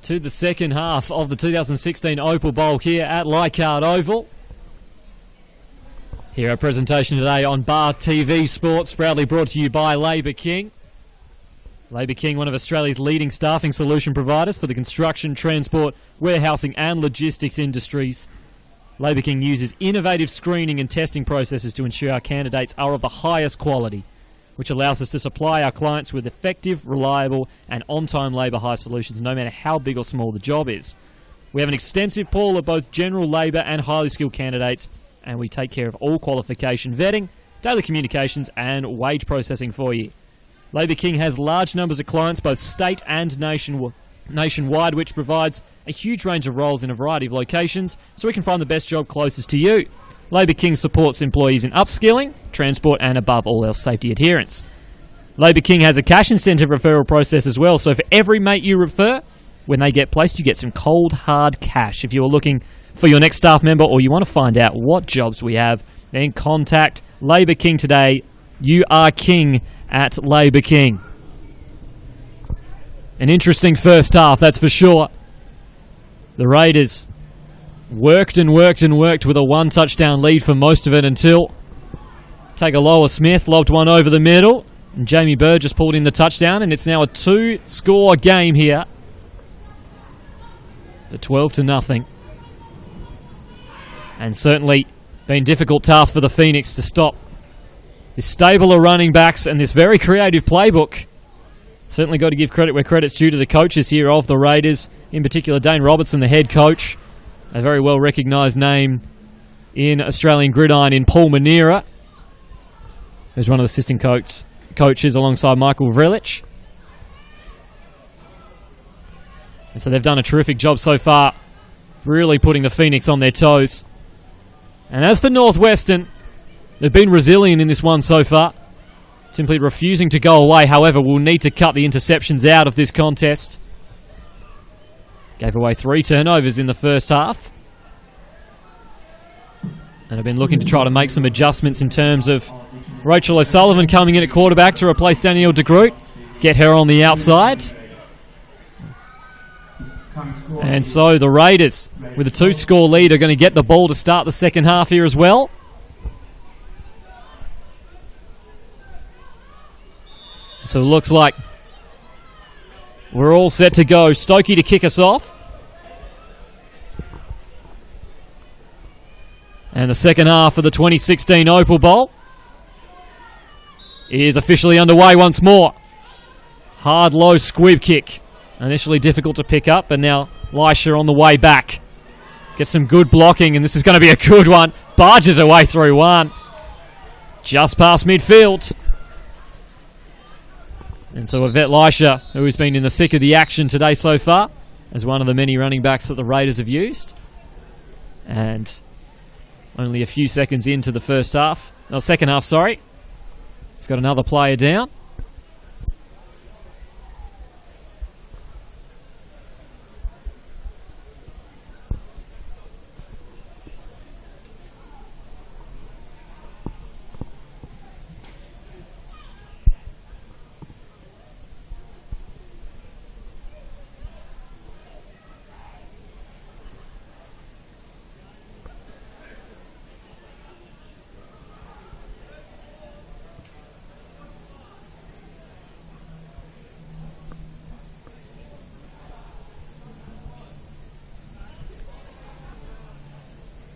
to the second half of the 2016 Opal Bowl here at Leichhardt Oval. Here our presentation today on Bar TV Sports, proudly brought to you by Labour King. Labour King, one of Australia's leading staffing solution providers for the construction, transport, warehousing and logistics industries. Labour King uses innovative screening and testing processes to ensure our candidates are of the highest quality, which allows us to supply our clients with effective, reliable and on-time labour hire solutions no matter how big or small the job is. We have an extensive pool of both general labour and highly skilled candidates, and we take care of all qualification vetting, daily communications and wage processing for you. Labour King has large numbers of clients, both state and nationwide, which provides a huge range of roles in a variety of locations, so we can find the best job closest to you. Labour King supports employees in upskilling, transport and above all else safety adherence. Labour King has a cash incentive referral process as well, so for every mate you refer, when they get placed you get some cold hard cash. If you're looking for your next staff member or you want to find out what jobs we have, then contact Labour King today. You are king at Labour King. An interesting first half, that's for sure. The Raiders worked and worked and worked with a one-touchdown lead for most of it until Tagaloa Smith lobbed one over the middle and Jamie Burgess pulled in the touchdown, and it's now a two-score game here. The 12-0. And certainly been a difficult task for the Pheonix to stop this stable of running backs and this very creative playbook. Certainly got to give credit where credit's due to the coaches here of the Raiders, in particular Dane Robertson, the head coach, a very well recognised name in Australian gridiron in Paul Manera, who's one of the assistant coaches alongside Michael Vrelich. And so they've done a terrific job so far, really putting the Pheonix on their toes. And as for Northwestern, they've been resilient in this one so far, simply refusing to go away. However, we'll need to cut the interceptions out of this contest. Gave away 3 turnovers in the first half. And have been looking to try to make some adjustments in terms of Rachel O'Sullivan coming in at quarterback to replace Danielle de Groot. Get her on the outside. And so the Raiders, with a 2-score lead, are going to get the ball to start the second half here as well. So it looks like we're all set to go. Stokey to kick us off. And the second half of the 2016 Opal Bowl is officially underway once more. Hard, low squib kick. Initially difficult to pick up, but now Lisha on the way back. Gets some good blocking, and this is going to be a good one. Barges her way through one. Just past midfield. And so Yvette Lisha, who has been in the thick of the action today so far, as one of the many running backs that the Raiders have used. And only a few seconds into the second half, sorry. We've got another player down.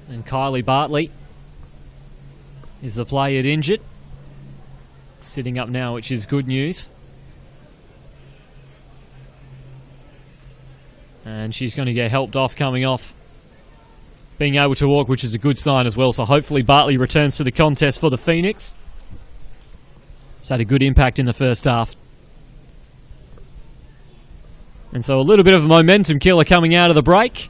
And Kylie Bartley is the player injured. Sitting up now, which is good news. And she's going to get helped off coming off. Being able to walk, which is a good sign as well. So hopefully Bartley returns to the contest for the Pheonix. She's had a good impact in the first half. And so a little bit of a momentum killer coming out of the break.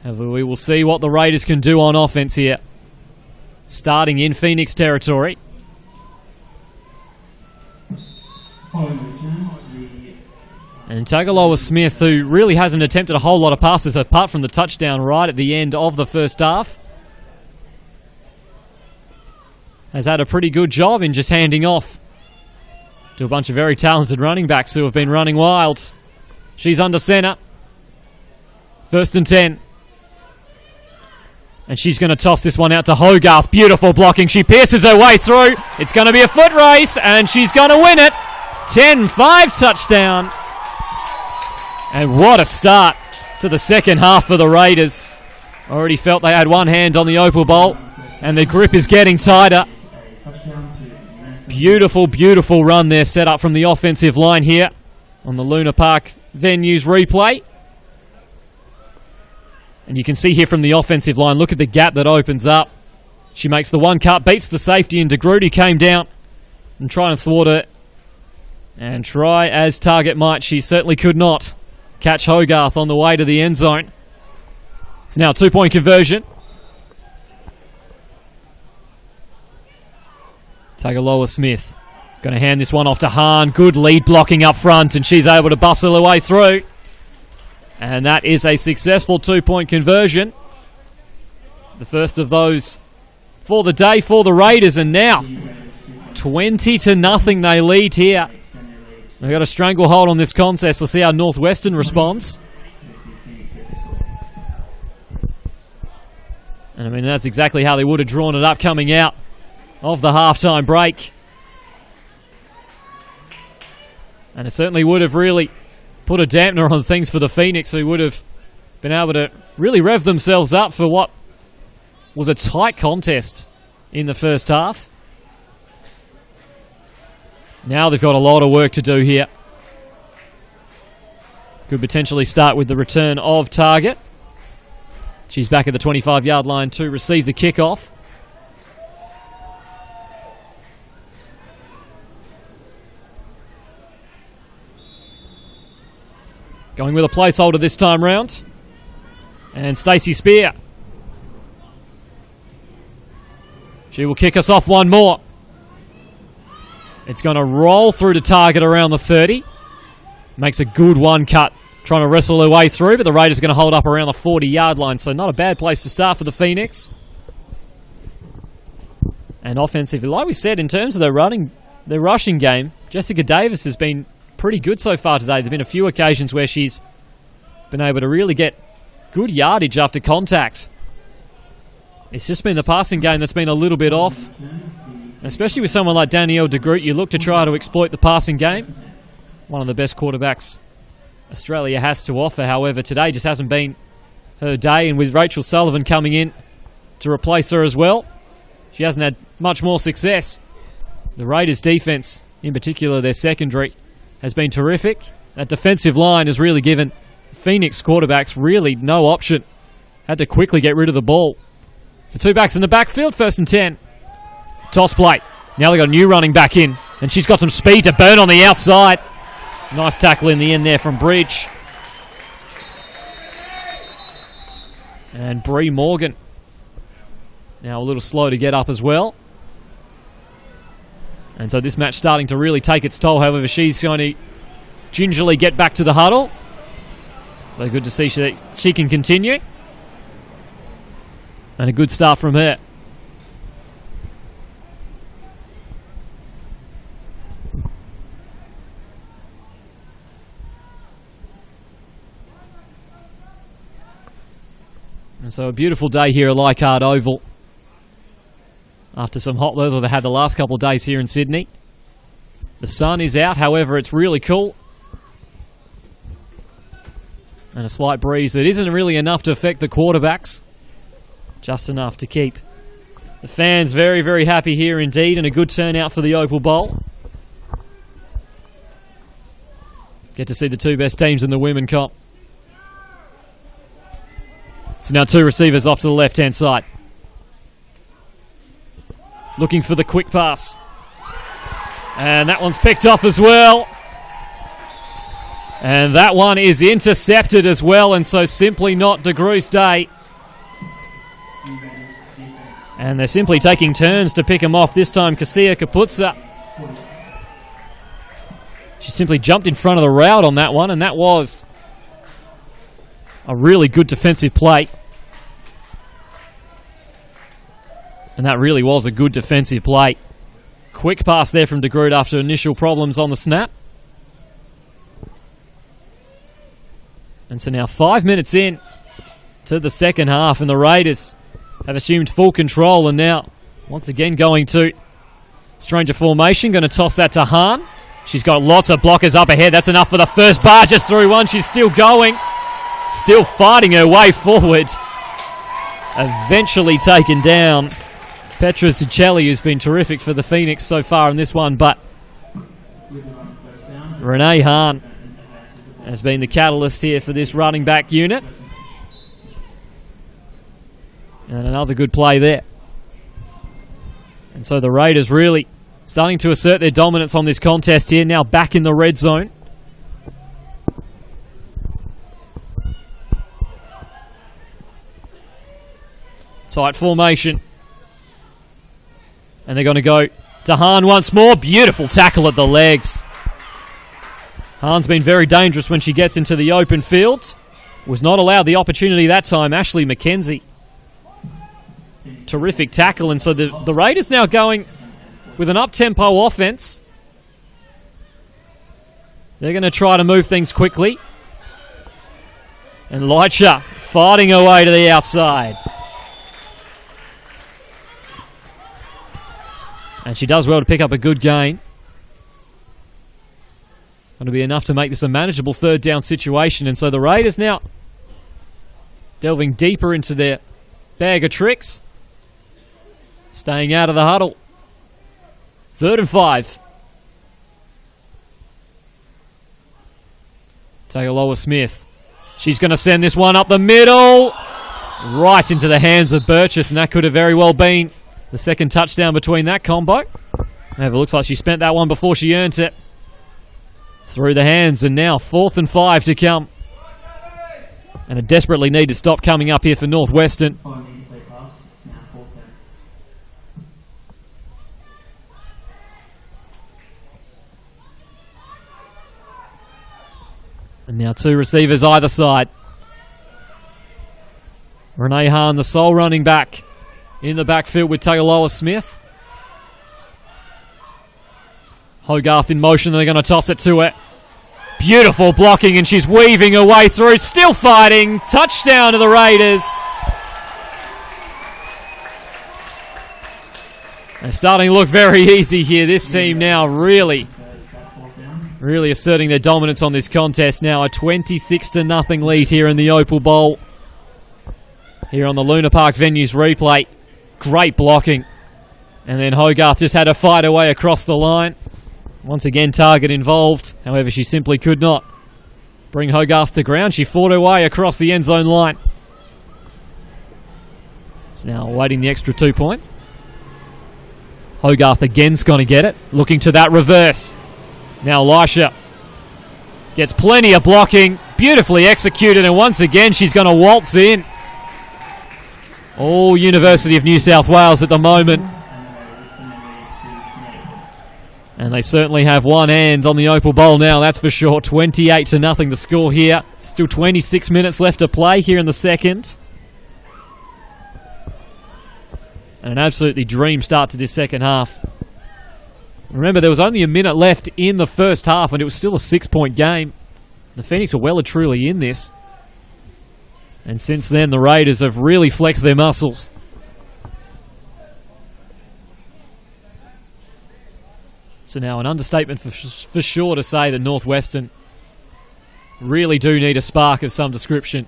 However, we will see what the Raiders can do on offense here. Starting in Pheonix territory. And Tagaloa Smith, who really hasn't attempted a whole lot of passes apart from the touchdown right at the end of the first half. has had a pretty good job in just handing off to a bunch of very talented running backs who have been running wild. She's under centre. 1st and 10. And she's going to toss this one out to Hogarth. Beautiful blocking. She pierces her way through. It's going to be a foot race, and she's going to win it. 10-5 touchdown. And what a start to the second half for the Raiders. Already felt they had one hand on the Opal Bowl, and their grip is getting tighter. Beautiful, beautiful run there set up from the offensive line here on the Luna Park venue's replay. And you can see here from the offensive line, look at the gap that opens up. She makes the one cut, beats the safety, and DeGrudy came down and trying to thwart it. And try as target might, she certainly could not catch Hogarth on the way to the end zone. It's now a 2-point conversion. Tagaloa Smith going to hand this one off to Hahn. Good lead blocking up front, and she's able to bustle her way through. And that is a successful 2-point conversion. The first of those for the day for the Raiders, and now 20-0 they lead here. They've got a stranglehold on this contest. Let's see how Northwestern responds. And I mean, that's exactly how they would have drawn it up coming out of the halftime break. And it certainly would have really put a dampener on things for the Pheonix, who would have been able to really rev themselves up for what was a tight contest in the first half. Now they've got a lot of work to do here. Could potentially start with the return of target. She's back at the 25-yard line to receive the kickoff. Going with a placeholder this time round. And Stacey Spear. She will kick us off one more. It's going to roll through to target around the 30. Makes a good one cut, trying to wrestle her way through, but the Raiders are going to hold up around the 40-yard line, so not a bad place to start for the Pheonix. And offensively, like we said, in terms of their rushing game, Jessica Davis has been pretty good so far today. There have been a few occasions where she's been able to really get good yardage after contact. It's just been the passing game that's been a little bit off. Especially with someone like Danielle de Groot, you look to try to exploit the passing game. One of the best quarterbacks Australia has to offer. However, today just hasn't been her day, and with Rachel Sullivan coming in to replace her as well, she hasn't had much more success. The Raiders' defense, in particular their secondary, has been terrific. That defensive line has really given Pheonix quarterbacks really no option. Had to quickly get rid of the ball. So two backs in the backfield, 1st and 10. Toss play. Now they've got a new running back in, and she's got some speed to burn on the outside. Nice tackle in the end there from Bridge. And Bree Morgan. Now a little slow to get up as well. And so this match starting to really take its toll. However, she's going to gingerly get back to the huddle. So good to see that she can continue. And a good start from her. And so a beautiful day here at Leichhardt Oval. After some hot weather they had the last couple of days here in Sydney. The sun is out, however, it's really cool. And a slight breeze that isn't really enough to affect the quarterbacks. Just enough to keep the fans very, very happy here indeed, and a good turnout for the Opal Bowl. Get to see the two best teams in the women comp. So now two receivers off to the left-hand side. Looking for the quick pass. And that one's picked off as well. And that one is intercepted as well, and so simply not de Groot's day. And they're simply taking turns to pick him off. This time, Kasia Kaputsa. She simply jumped in front of the route on that one, and that was a really good defensive play. And that really was a good defensive play. Quick pass there from de Groot after initial problems on the snap. And so now 5 minutes in to the second half, and the Raiders have assumed full control and now once again going to stranger formation. Going to toss that to Hahn. She's got lots of blockers up ahead. That's enough for the first bar, just through one. She's still going. Still fighting her way forward. Eventually taken down. Petra Zicelli, who's been terrific for the Pheonix so far in this one, but Renee Hahn has been the catalyst here for this running back unit. And another good play there. And so the Raiders really starting to assert their dominance on this contest here, now back in the red zone. Tight formation. And they're going to go to Hahn once more. Beautiful tackle at the legs. Hahn's been very dangerous when she gets into the open field. Was not allowed the opportunity that time. Ashley McKenzie. Terrific tackle. And so the Raiders now going with an up-tempo offense. They're going to try to move things quickly. And Leitcher fighting her way to the outside. And she does well to pick up a good gain. Going to be enough to make this a manageable third down situation. And so the Raiders now delving deeper into their bag of tricks. Staying out of the huddle. 3rd and 5. Tagaloa Smith. She's going to send this one up the middle. Right into the hands of Burgess. And that could have very well been the second touchdown between that combo. However, it looks like she spent that one before she earned it. Through the hands, and now 4th and 5 to come. And a desperately need to stop coming up here for Northwestern. And now 2 receivers either side. Renee Hahn, the sole running back, in the backfield with Tagaloa Smith. Hogarth in motion, they're going to toss it to her. Beautiful blocking, and she's weaving her way through. Still fighting. Touchdown to the Raiders. They're starting to look very easy here. This team now really asserting their dominance on this contest now. A 26-0 lead here in the Opal Bowl. Here on the Luna Park Venues replay. Great blocking. And then Hogarth just had to fight her way across the line. Once again, target involved. However, she simply could not bring Hogarth to ground. She fought her way across the end zone line. It's now awaiting the extra 2 points. Hogarth again's going to get it. Looking to that reverse. Now Elisha gets plenty of blocking. Beautifully executed. And once again, she's going to waltz in. All University of New South Wales at the moment. And they certainly have one hand on the Opal Bowl now, that's for sure. 28-0 the score here. Still 26 minutes left to play here in the second. And an absolutely dream start to this second half. Remember, there was only a minute left in the first half, and it was still a 6-point game. The Pheonix are well and truly in this. And since then, the Raiders have really flexed their muscles. So now an understatement for sure to say that Northwestern really do need a spark of some description.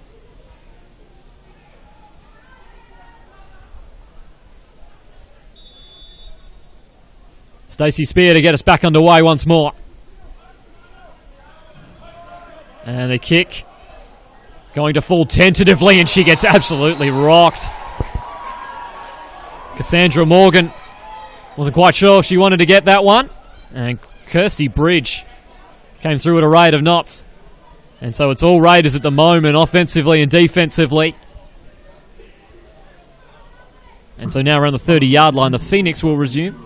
Stacey Spear to get us back underway once more. And the kick going to fall tentatively, and she gets absolutely rocked. Cassandra Morgan wasn't quite sure if she wanted to get that one. And Kirsty Bridge came through at a rate of knots. And so it's all Raiders at the moment, offensively and defensively. And so now around the 30-yard line, the Pheonix will resume.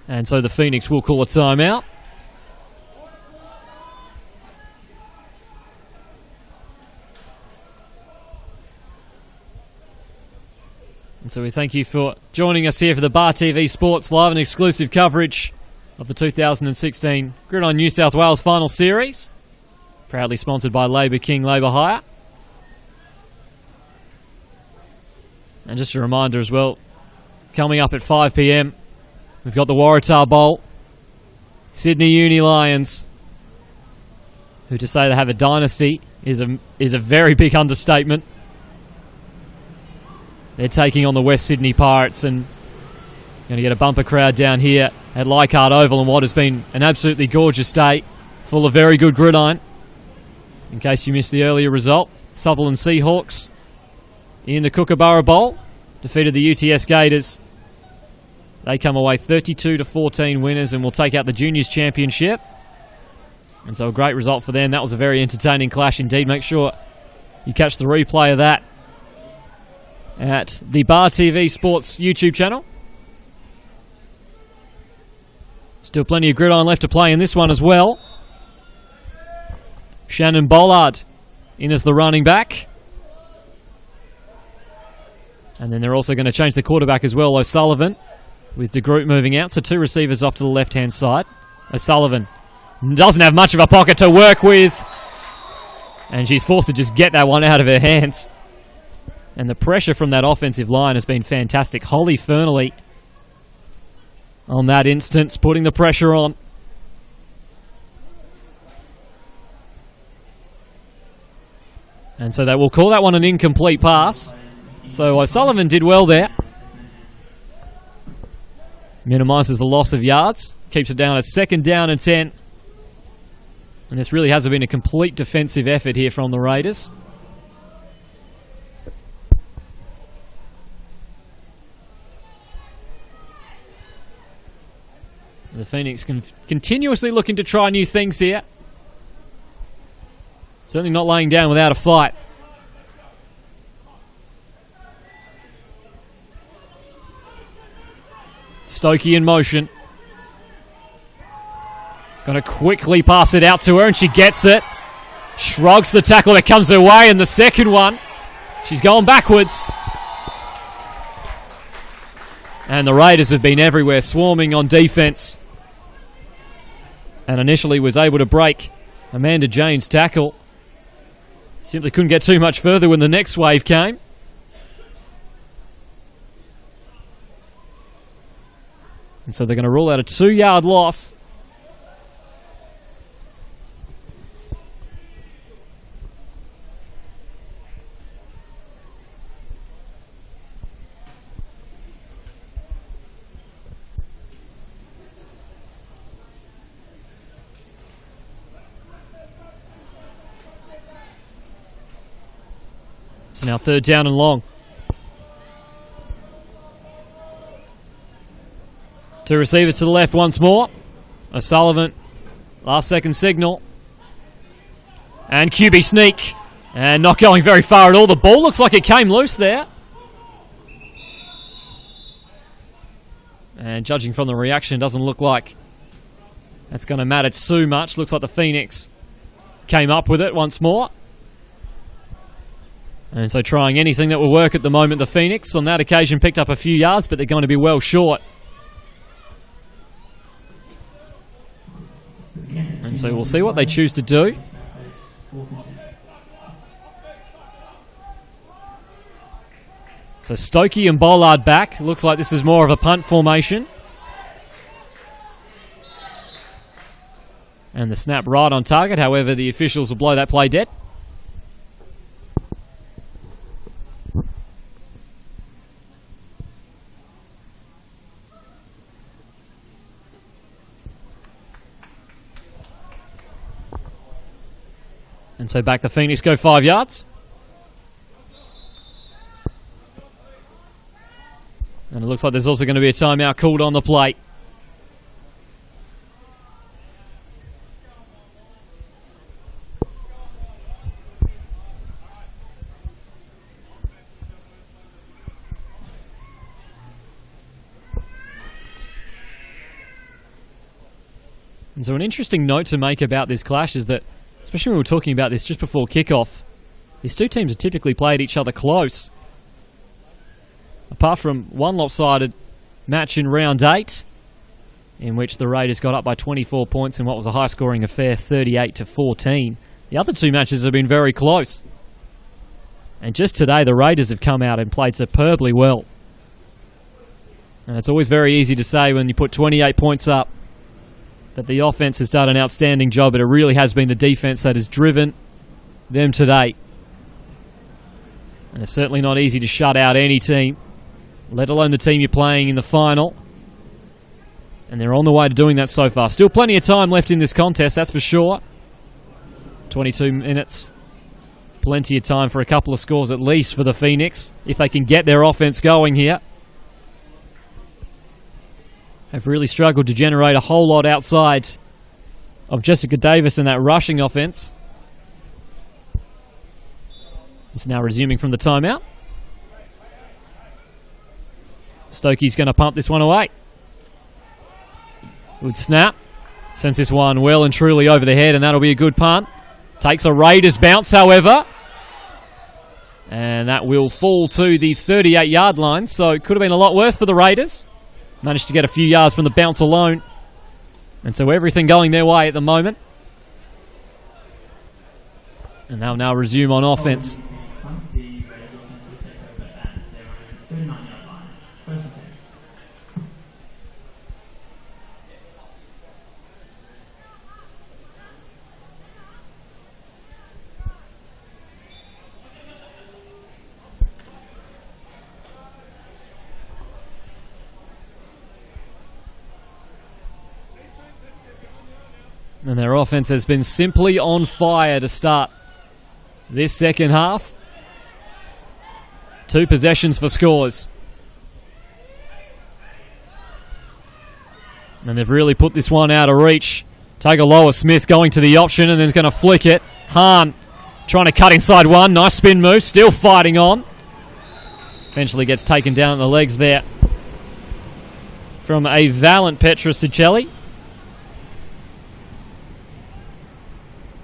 And so the Pheonix will call a timeout. And so we thank you for joining us here for the Bar TV Sports Live and exclusive coverage of the 2016 Gridiron New South Wales Final Series. Proudly sponsored by Labour King Labour Hire. And just a reminder as well, coming up at 5 p.m, we've got the Waratah Bowl. Sydney Uni Lions, who to say they have a dynasty is a very big understatement. They're taking on the West Sydney Pirates and going to get a bumper crowd down here at Leichhardt Oval on what has been an absolutely gorgeous day, full of very good gridiron. In case you missed the earlier result, Sutherland Seahawks in the Kookaburra Bowl defeated the UTS Gators. They come away 32-14 winners and will take out the Juniors Championship. And so a great result for them. That was a very entertaining clash indeed. Make sure you catch the replay of that at the Bar TV Sports YouTube channel. Still plenty of gridiron left to play in this one as well. Shannon Bollard in as the running back. And then they're also going to change the quarterback as well, O'Sullivan, with De Groot moving out. So two receivers off to the left-hand side. O'Sullivan doesn't have much of a pocket to work with. And she's forced to just get that one out of her hands. And the pressure from that offensive line has been fantastic. Holly Fernley on that instance, putting the pressure on. And so they will call that one an incomplete pass. So O'Sullivan did well there. Minimises the loss of yards. Keeps it down at 2nd down and 10. And this really has been a complete defensive effort here from the Raiders. The Pheonix continuously looking to try new things here. Certainly not laying down without a fight. Stokey in motion. Going to quickly pass it out to her, and she gets it. Shrugs the tackle that comes her way, and the second one, she's going backwards. And the Raiders have been everywhere, swarming on defense. And initially was able to break Amanda Jane's tackle. Simply couldn't get too much further when the next wave came. And so they're going to rule out a 2-yard loss. So now 3rd down and long. Two receivers to the left once more. O'Sullivan, last second signal. And QB sneak. And not going very far at all. The ball looks like it came loose there. And judging from the reaction, it doesn't look like that's going to matter too much. Looks like the Pheonix came up with it once more. And so trying anything that will work at the moment. The Pheonix on that occasion picked up a few yards, but they're going to be well short. And so we'll see what they choose to do. So Stokey and Bollard back. Looks like this is more of a punt formation. And the snap right on target. However, the officials will blow that play dead. And so back the Pheonix go 5 yards. And it looks like there's also going to be a timeout called on the plate. And so an interesting note to make about this clash is that, especially when we were talking about this just before kickoff, these two teams have typically played each other close. Apart from one lopsided match in round 8, in which the Raiders got up by 24 points in what was a high-scoring affair, 38-14. The other two matches have been very close. And just today, the Raiders have come out and played superbly well. And it's always very easy to say when you put 28 points up that the offense has done an outstanding job, but it really has been the defense that has driven them today. And it's certainly not easy to shut out any team, let alone the team you're playing in the final. And they're on the way to doing that so far. Still plenty of time left in this contest, that's for sure. 22 minutes. Plenty of time for a couple of scores at least for the Pheonix, if they can get their offense going here. Have really struggled to generate a whole lot outside of Jessica Davis and that rushing offense. It's now resuming from the timeout. Stokey's going to pump this one away. Good snap. Sends this one well and truly over the head, and that'll be a good punt. Takes a Raiders bounce, however. And that will fall to the 38-yard line, so it could have been a lot worse for the Raiders. Managed to get a few yards from the bounce alone. And so everything going their way at the moment. And they'll now resume on offense. The Raiders offense will take over at their own 39-yard line. First and 10. And their offense has been simply on fire to start this second half. 2 possessions for scores. And they've really put this one out of reach. Tagaloa Smith going to the option and then is going to flick it. Hahn trying to cut inside one. Nice spin move. Still fighting on. Eventually gets taken down in the legs there from a valiant Petra Sicelli.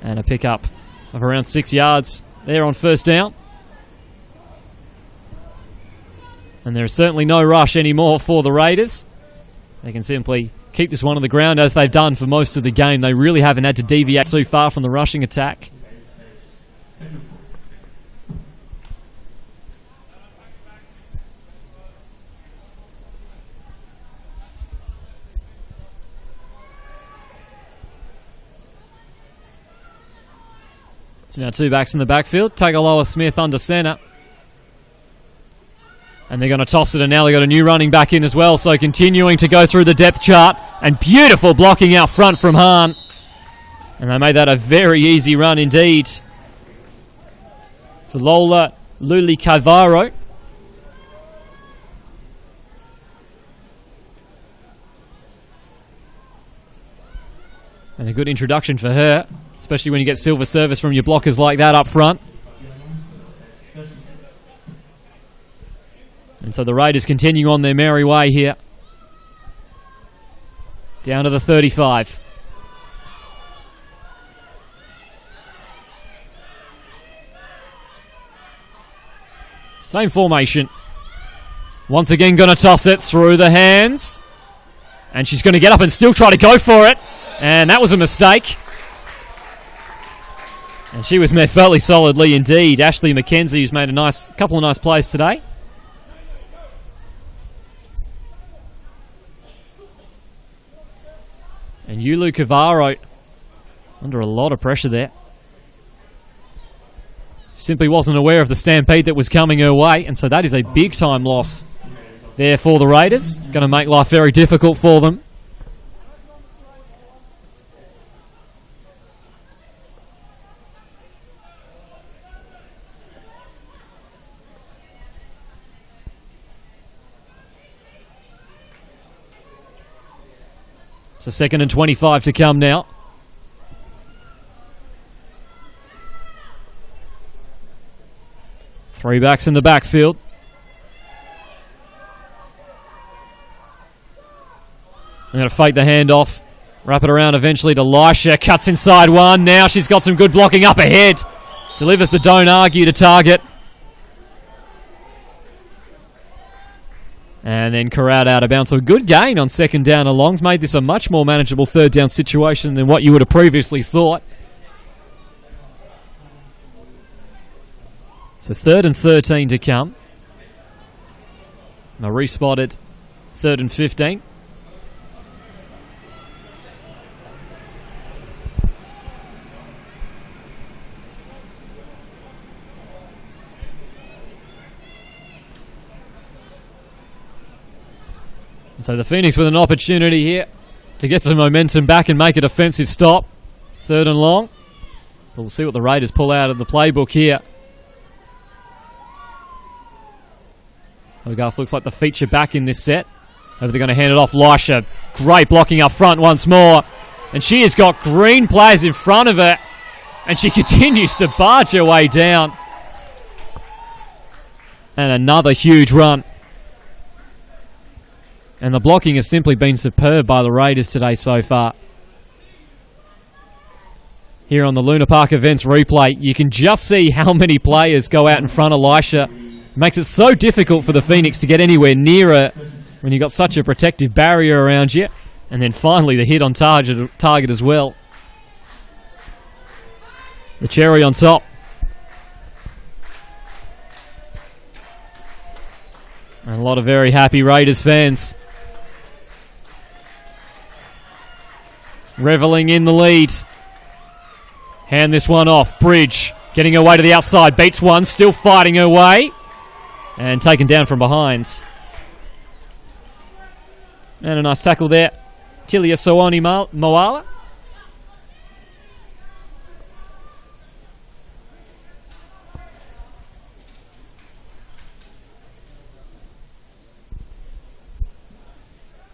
And a pickup of around 6 yards there on first down. And there's certainly no rush anymore for the Raiders. They can simply keep this one on the ground as they've done for most of the game. They really haven't had to deviate too far from the rushing attack. So now 2 backs in the backfield. Tagaloa Smith under centre. And they're going to toss it, and now they've got a new running back in as well. So continuing to go through the depth chart. And beautiful blocking out front from Hahn. And they made that a very easy run indeed for Lola Lulicavaro. And a good introduction for her, especially when you get silver service from your blockers like that up front. And so the Raiders continue on their merry way here. Down to the 35. Same formation. Once again going to toss it through the hands. And she's going to get up and still try to go for it. And that was a mistake. And she was met fairly solidly indeed. Ashley McKenzie, who's made a couple of nice plays today. And Yulu Cavaro under a lot of pressure there. Simply wasn't aware of the stampede that was coming her way, and so that is a big time loss there for the Raiders. Going to make life very difficult for them. So 2nd and 25 to come now. Three backs in the backfield. They're going to fake the handoff Wrap it around eventually to Lisha. Cuts inside one. Now she's got some good blocking up ahead. Delivers the don't argue to target. And then Corral out of bounds. So a good gain on second down and longs. Made this a much more manageable third down situation than what you would have previously thought. So 3rd and 13 to come. Now respotted 3rd and 15. And so the Pheonix with an opportunity here to get some momentum back and make a defensive stop. 3rd and long. We'll see what the Raiders pull out of the playbook here. Hogarth looks like the feature back in this set. However, they're going to hand it off. Lisha, great blocking up front once more. And she has got green players in front of her. And she continues to barge her way down. And another huge run. And the blocking has simply been superb by the Raiders today so far. Here on the Luna Park Events replay, you can just see how many players go out in front of Lisha. It makes it so difficult for the Pheonix to get anywhere near her when you've got such a protective barrier around you. And then finally the hit on target as well. The cherry on top. And a lot of very happy Raiders fans. Reveling in the lead. Hand this one off. Bridge getting her way to the outside. Beats one. Still fighting her way. And taken down from behind. And a nice tackle there. Tilia Soani Moala.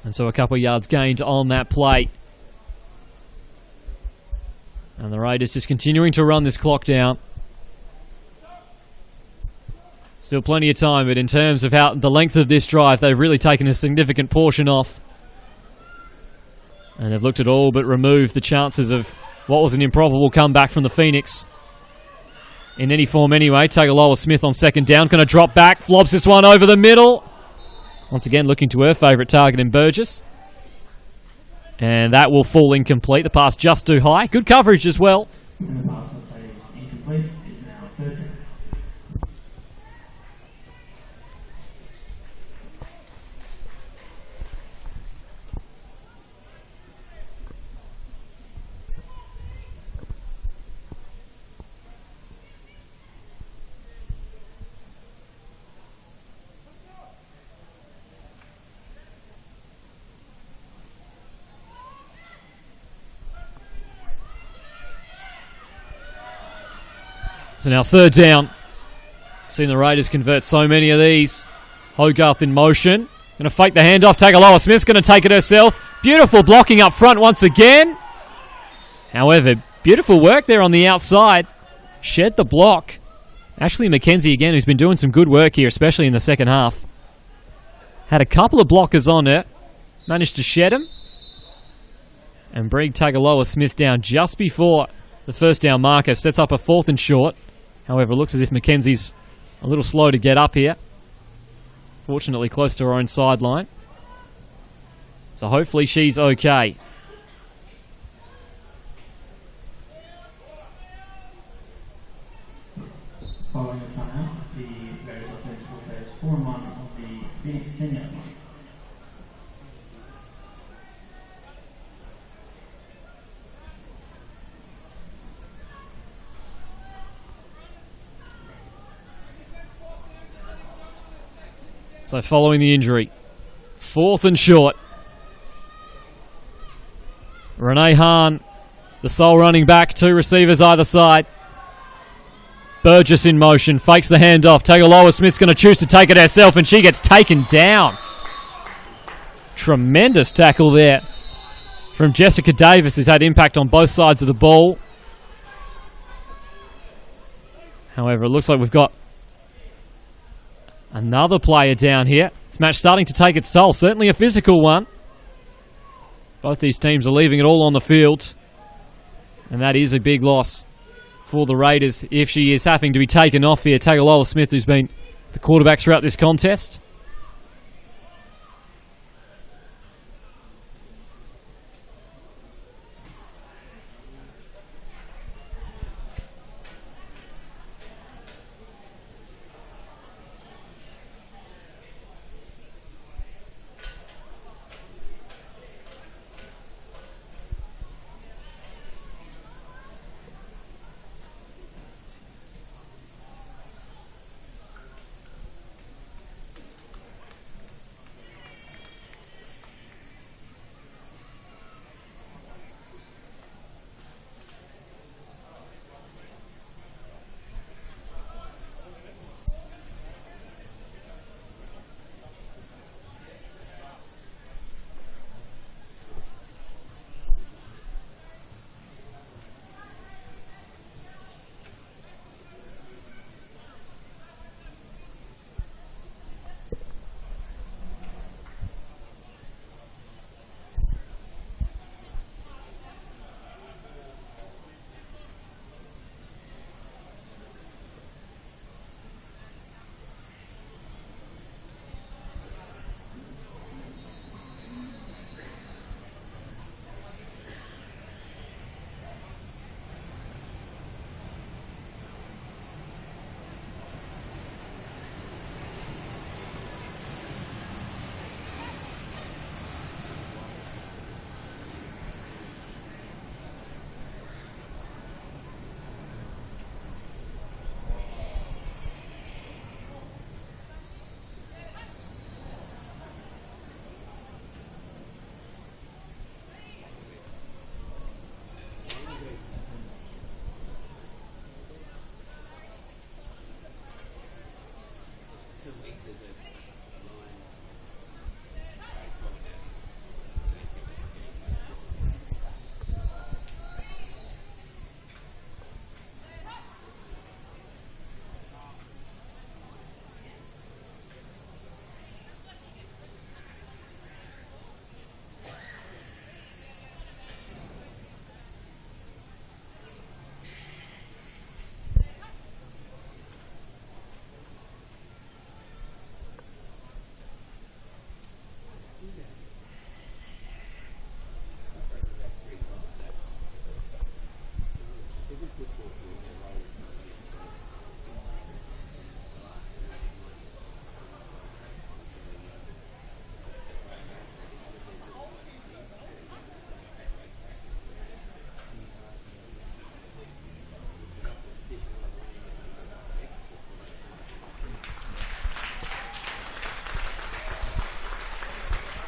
And so a couple of yards gained on that play. And the Raiders just continuing to run this clock down. Still plenty of time, but in terms of how the length of this drive, they've really taken a significant portion off. And they've looked at all but removed the chances of what was an improbable comeback from the Pheonix. In any form anyway. Tagaloa Smith on second down. Going to drop back. Lobs this one over the middle. Once again looking to her favourite target in Burgess. And that will fall incomplete. The pass just too high. Good coverage as well. And the pass that is incomplete is now 3rd down. So now 3rd down. Seen the Raiders convert so many of these. Hogarth in motion. Going to fake the handoff. Tagaloa Smith's going to take it herself. Beautiful blocking up front once again. However, beautiful work there on the outside. Shed the block. Ashley McKenzie again, who's been doing some good work here, especially in the second half. Had a couple of blockers on her. Managed to shed him. And bring Tagaloa Smith down just before the first down marker. Sets up a 4th and short. However, it looks as if Mackenzie's a little slow to get up here. Fortunately, close to her own sideline. So hopefully she's okay. Following the timeout, the Raiders offense will face 4-1 on the Pheonix 10-yard line. So following the injury, 4th and short. Renee Hahn, the sole running back, 2 receivers either side. Burgess in motion, fakes the handoff. Tagaloa Smith's going to choose to take it herself, and she gets taken down. Tremendous tackle there from Jessica Davis, who's had impact on both sides of the ball. However, it looks like we've got another player down here. This match starting to take its toll. Certainly a physical one. Both these teams are leaving it all on the field. And that is a big loss for the Raiders if she is having to be taken off here. Tagaloa Smith, who's been the quarterback throughout this contest.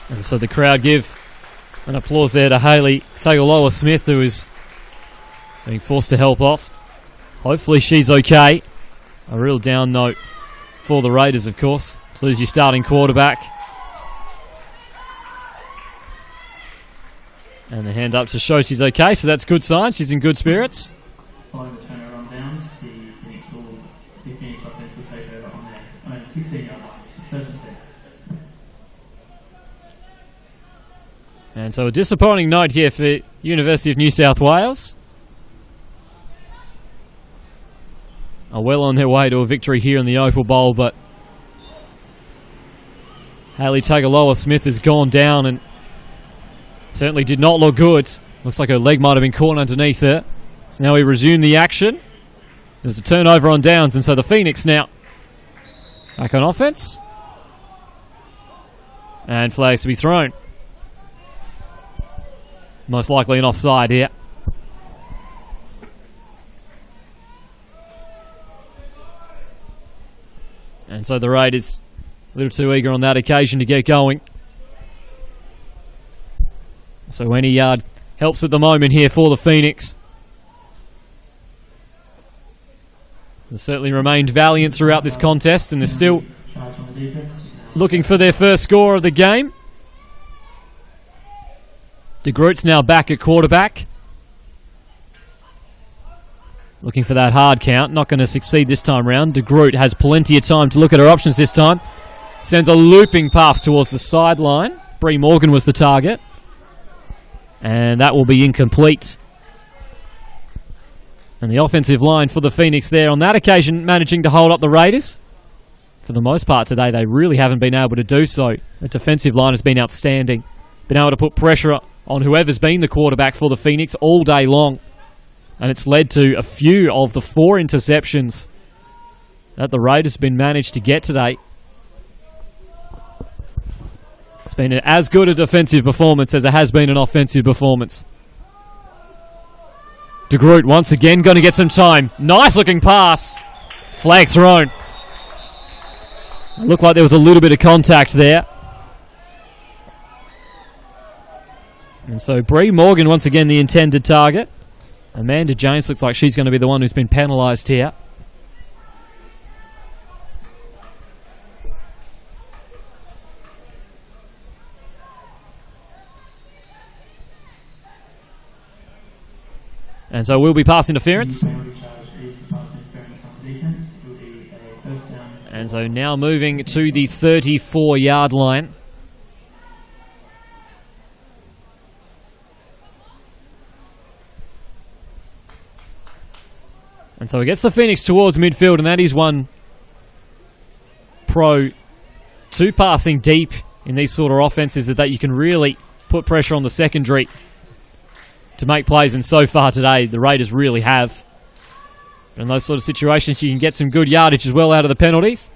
And so the crowd give an applause there to Hayley Tagaloa Smith, who is being forced to help off. Hopefully she's okay. A real down note for the Raiders, of course. To lose your starting quarterback. And the hand up to show she's okay, so that's good sign. She's in good spirits. Following the turnover on downs, the Pheonix offense will take over on their own 16-yard line. First and 10. And so a disappointing night here for University of New South Wales. Are well on their way to a victory here in the Opal Bowl, but Hayley Tagaloa Smith has gone down and certainly did not look good. Looks like her leg might have been caught underneath her. So now we resume the action. There's a turnover on downs, and so the Pheonix now back on offense. And flags to be thrown. Most likely an offside here. And so the Raiders a little too eager on that occasion to get going. So any yard helps at the moment here for the Pheonix. They've certainly remained valiant throughout this contest, and they're still looking for their first score of the game. De Groot's now back at quarterback. Looking for that hard count. Not going to succeed this time round. De Groot has plenty of time to look at her options this time. Sends a looping pass towards the sideline. Bree Morgan was the target. And that will be incomplete. And the offensive line for the Pheonix there on that occasion managing to hold up the Raiders. For the most part today, they really haven't been able to do so. The defensive line has been outstanding. Been able to put pressure on whoever's been the quarterback for the Pheonix all day long. And it's led to a few of the 4 interceptions that the Raiders have been managed to get today. It's been as good a defensive performance as it has been an offensive performance. De Groot once again going to get some time. Nice looking pass. Flag thrown. It looked like there was a little bit of contact there. And so Bree Morgan once again the intended target. Amanda James looks like she's going to be the one who's been penalised here. And so we'll be pass interference. And so now moving to the 34-yard line. And so it gets the Pheonix towards midfield, and that is one pro to passing deep in these sort of offenses that you can really put pressure on the secondary to make plays, and so far today the Raiders really have. In those sort of situations you can get some good yardage as well out of the penalties.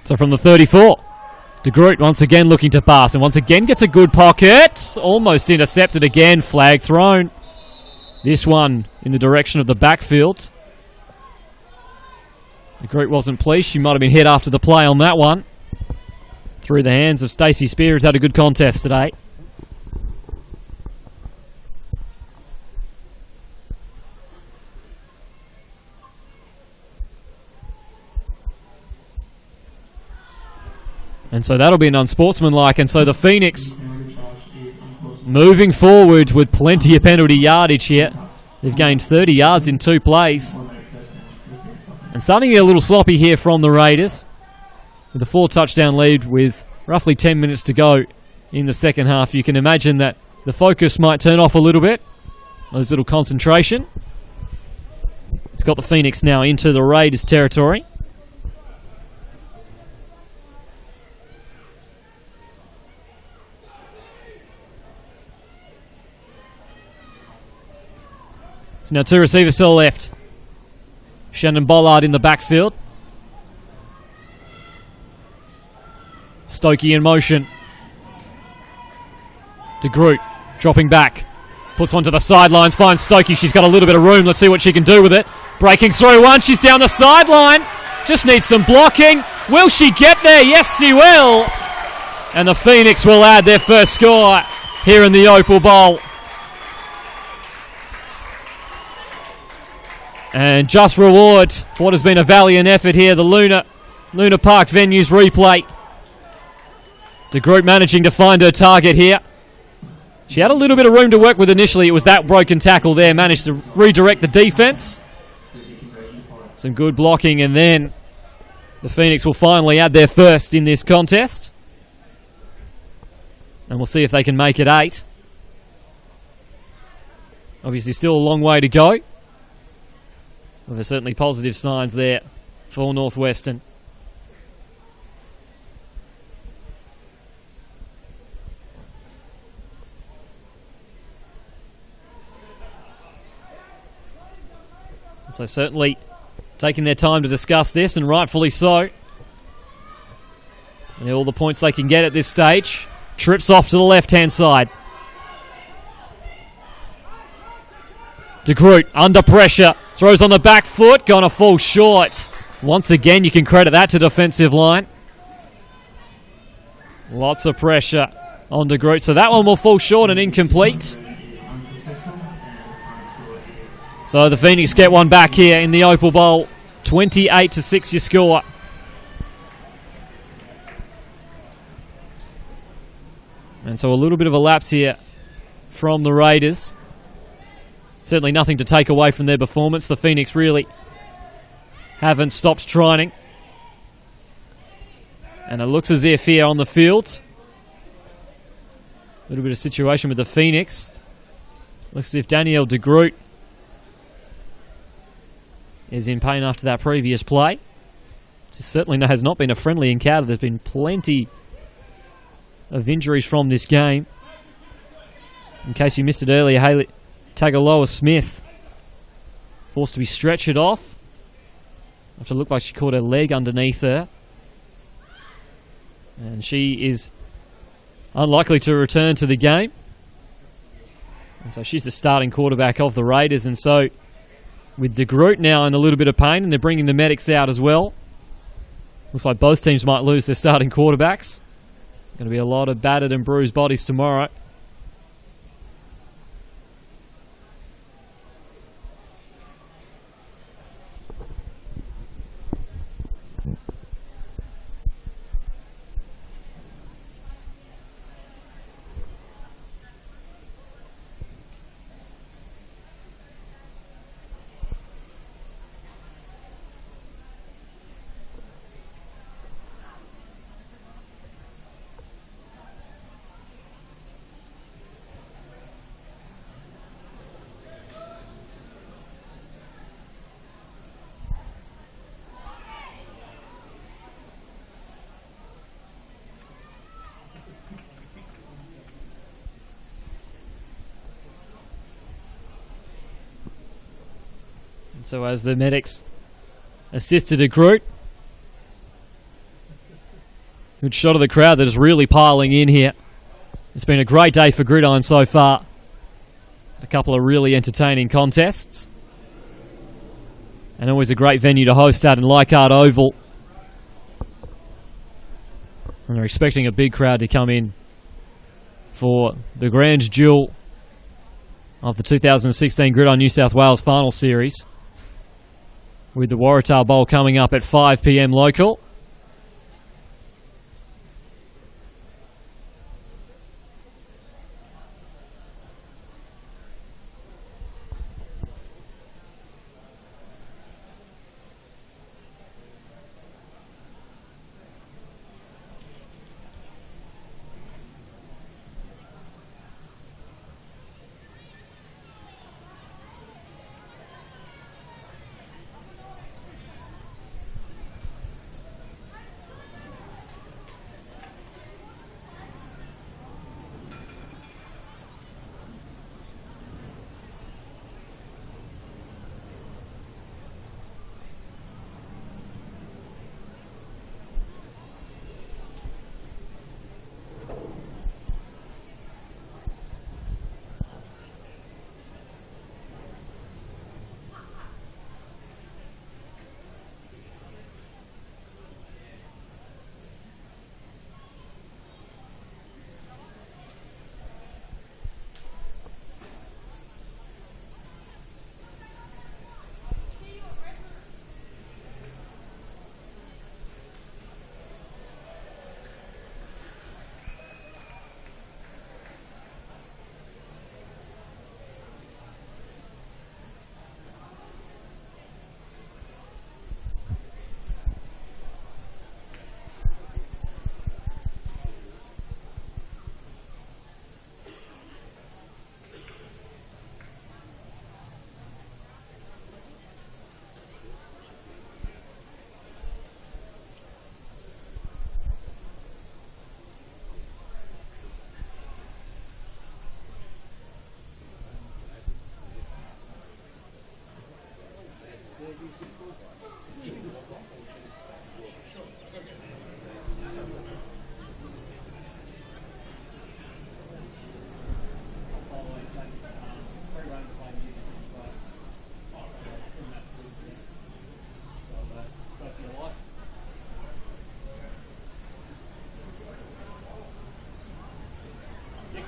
So from the 34, De Groot once again looking to pass, and once again gets a good pocket. Almost intercepted again, flag thrown. This one in the direction of the backfield. De Groot wasn't pleased. She might have been hit after the play on that one. Through the hands of Stacey Spears. Had a good contest today. And so that'll be an unsportsmanlike. And so the Pheonix moving forward with plenty of penalty yardage here. They've gained 30 yards in 2 plays. And starting to get a little sloppy here from the Raiders. With a 4-touchdown lead with roughly 10 minutes to go in the second half. You can imagine that the focus might turn off a little bit. There's a little concentration. It's got the Pheonix now into the Raiders territory. So now 2 receivers still left. Shannon Bollard in the backfield. Stokey in motion. De Groot dropping back. Puts one to the sidelines. Finds Stokey. She's got a little bit of room. Let's see what she can do with it. Breaking through one. She's down the sideline. Just needs some blocking. Will she get there? Yes, she will. And the Pheonix will add their first score here in the Opal Bowl. And just reward for what has been a valiant effort here. The Luna Park venues replay. De Groot managing to find her target here. She had a little bit of room to work with initially. It was that broken tackle there. Managed to redirect the defense. Some good blocking, and then the Pheonix will finally add their first in this contest. And we'll see if they can make it 8. Obviously still a long way to go. Well, there's certainly positive signs there for Northwestern. So certainly taking their time to discuss this, and rightfully so. And all the points they can get at this stage. Trips off to the left-hand side. De Groot under pressure. Throws on the back foot. Going to fall short. Once again, you can credit that to defensive line. Lots of pressure on De Groot. So that one will fall short and incomplete. So the Pheonix get one back here in the Opal Bowl. 28-6 your score. And so a little bit of a lapse here from the Raiders. Certainly nothing to take away from their performance. The Pheonix really haven't stopped trying. And it looks as if here on the field, a little bit of situation with the Pheonix. Looks as if Danielle de Groot is in pain after that previous play. This certainly has not been a friendly encounter. There's been plenty of injuries from this game. In case you missed it earlier, Hayley Tagaloa-Smith forced to be stretchered off after it looked like she caught her leg underneath her. And she is unlikely to return to the game. And so she's the starting quarterback of the Raiders. And so with de Groot now in a little bit of pain, and they're bringing the medics out as well. Looks like both teams might lose their starting quarterbacks. Going to be a lot of battered and bruised bodies tomorrow. So as the medics assisted de Groot, good shot of the crowd that is really piling in here. It's been a great day for Gridiron so far. A couple of really entertaining contests. And always a great venue to host at in Leichhardt Oval. And they're expecting a big crowd to come in for the grand duel of the 2016 Gridiron New South Wales Final Series, with the Waratah Bowl coming up at 5 p.m. local.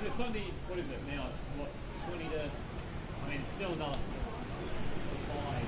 It's only, what is it now? It's what, 20 to, I mean, it's still another 5.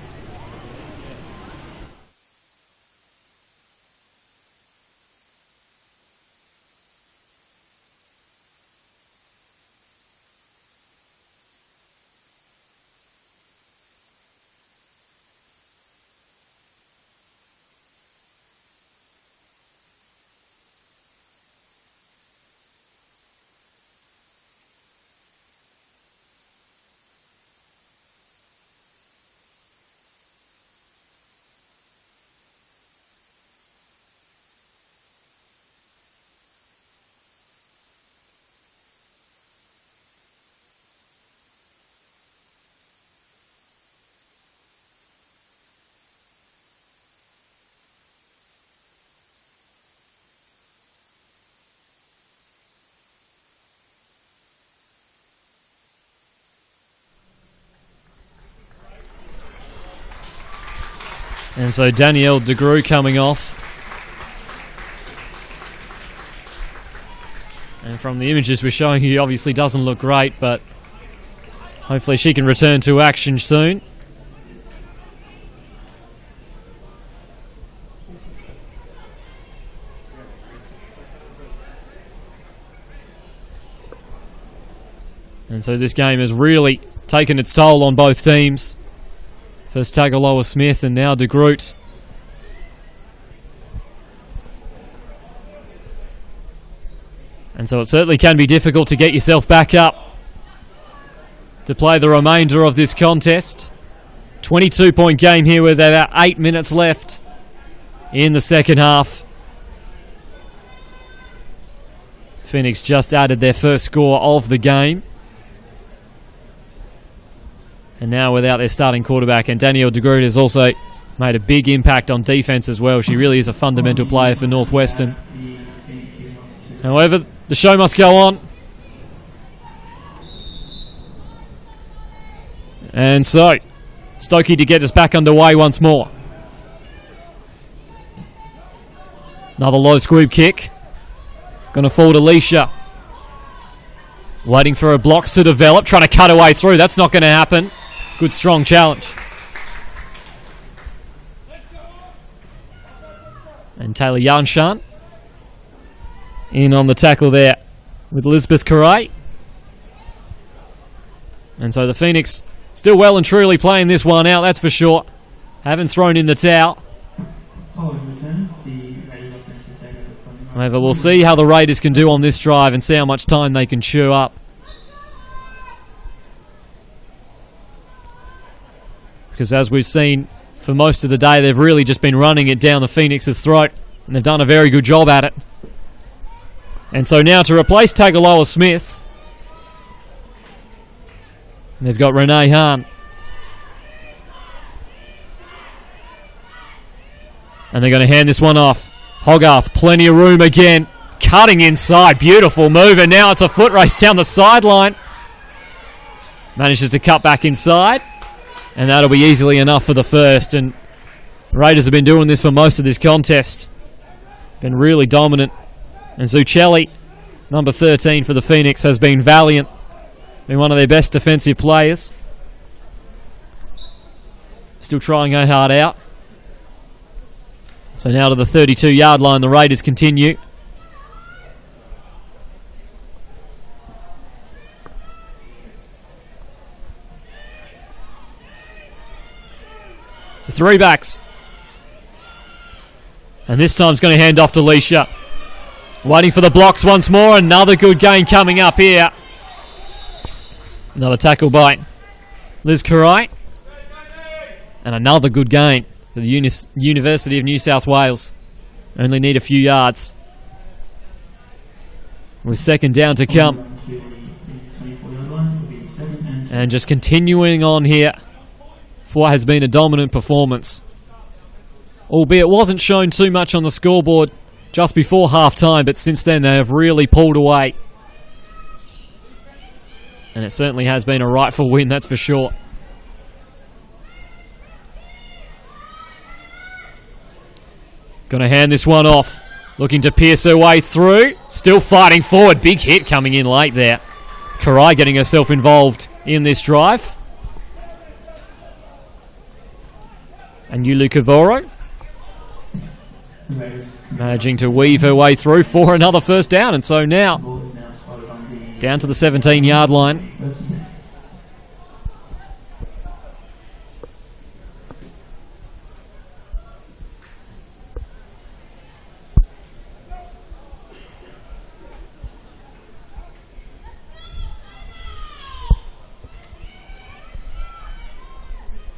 And so Danielle DeGroot coming off. And from the images we're showing you, obviously doesn't look great, but hopefully she can return to action soon. And so this game has really taken its toll on both teams. First Tagaloa Smith and now DeGroot. And so it certainly can be difficult to get yourself back up to play the remainder of this contest. 22-point game here with about 8 minutes left in the second half. Pheonix just added their first score of the game. And now without their starting quarterback, and Danielle DeGroot has also made a big impact on defence as well. She really is a fundamental player for Northwestern. However, the show must go on. And so, Stokey to get us back underway once more. Another low squib kick. Going to fall to Alicia. Waiting for her blocks to develop, trying to cut her way through. That's not going to happen. Good strong challenge. And Taylor Yanshan in on the tackle there with Elizabeth Correa. And so the Pheonix still well and truly playing this one out, that's for sure. Haven't thrown in the towel. However, we'll see how the Raiders can do on this drive and see how much time they can chew up. Because as we've seen for most of the day, they've really just been running it down the Phoenix's throat. And they've done a very good job at it. And so now to replace Tagaloa Smith, they've got Renee Hahn. And they're going to hand this one off. Hogarth, plenty of room again. Cutting inside, beautiful move. And now it's a foot race down the sideline. Manages to cut back inside. And that'll be easily enough for the first. And Raiders have been doing this for most of this contest. Been really dominant. And Zucchelli, number 13 for the Pheonix, has been valiant. Been one of their best defensive players. Still trying her hard out. So now to the 32-yard line, the Raiders continue. So three backs. And this time it's going to hand off to Leisha. Waiting for the blocks once more. Another good gain coming up here. Another tackle by Liz Correa. And another good gain for the University of New South Wales. Only need a few yards. With second down to come. And just continuing on here for what has been a dominant performance. Albeit wasn't shown too much on the scoreboard just before half-time, but since then they have really pulled away. And it certainly has been a rightful win, that's for sure. Going to hand this one off. Looking to pierce her way through. Still fighting forward. Big hit coming in late there. Karai getting herself involved in this drive. And Yulu Kavoro managing to weave her way through for another first down. And so now down to the 17-yard line.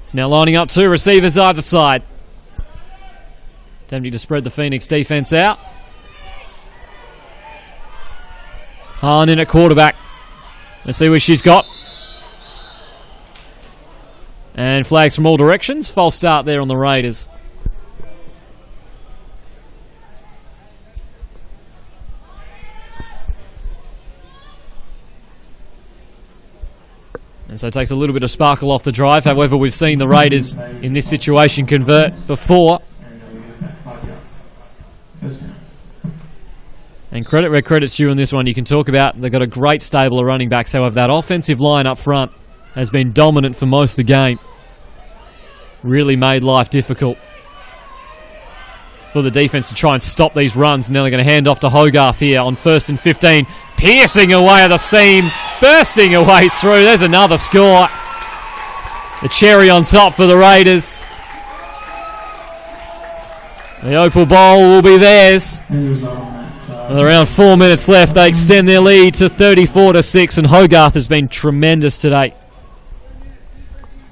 It's now lining up two receivers either side. Attempting to spread the Pheonix defense out. Hahn in at quarterback. Let's see what she's got. And flags from all directions. False start there on the Raiders. And so it takes a little bit of sparkle off the drive. However, we've seen the Raiders in this situation convert before. And credit where credit's due in this one. You can talk about they've got a great stable of running backs. However, that offensive line up front has been dominant for most of the game. Really made life difficult for the defence to try and stop these runs. And now they're going to hand off to Hogarth here on 1st and 15. Piercing away at the seam, bursting away through. There's another score. The cherry on top for the Raiders. The Opal Bowl will be theirs. With around 4 minutes left, they extend their lead to 34-6, and Hogarth has been tremendous today.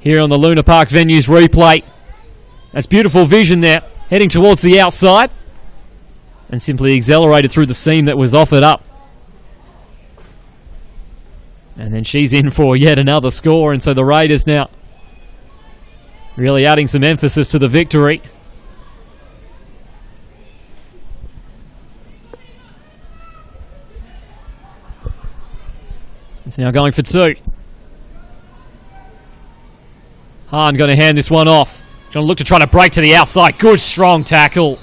Here on the Luna Park venues replay. That's beautiful vision there, heading towards the outside, and simply accelerated through the seam that was offered up. And then she's in for yet another score, and so the Raiders now really adding some emphasis to the victory. It's now going for 2. Hahn going to hand this one off. Going to look to try to break to the outside. Good strong tackle.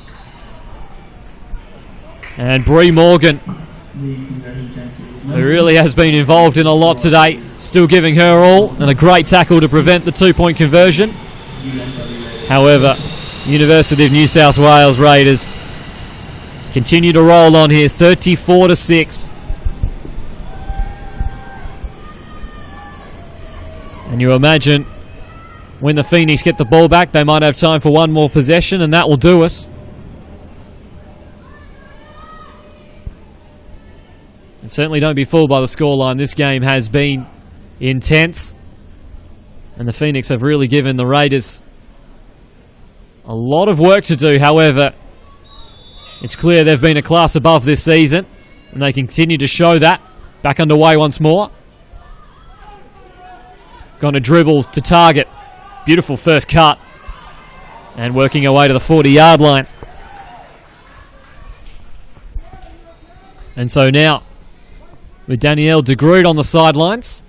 And Bree Morgan, who really has been involved in a lot today, still giving her all, and a great tackle to prevent the 2-point conversion. However, University of New South Wales Raiders continue to roll on here, 34-6. And you imagine when the Pheonix get the ball back, they might have time for one more possession, and that will do us. And certainly don't be fooled by the scoreline. This game has been intense, and the Pheonix have really given the Raiders a lot of work to do. However, it's clear they've been a class above this season, and they continue to show that. Back underway once more. Going to dribble to target. Beautiful first cut. And working our way to the 40-yard line. And so now, with Danielle de Groot on the sidelines,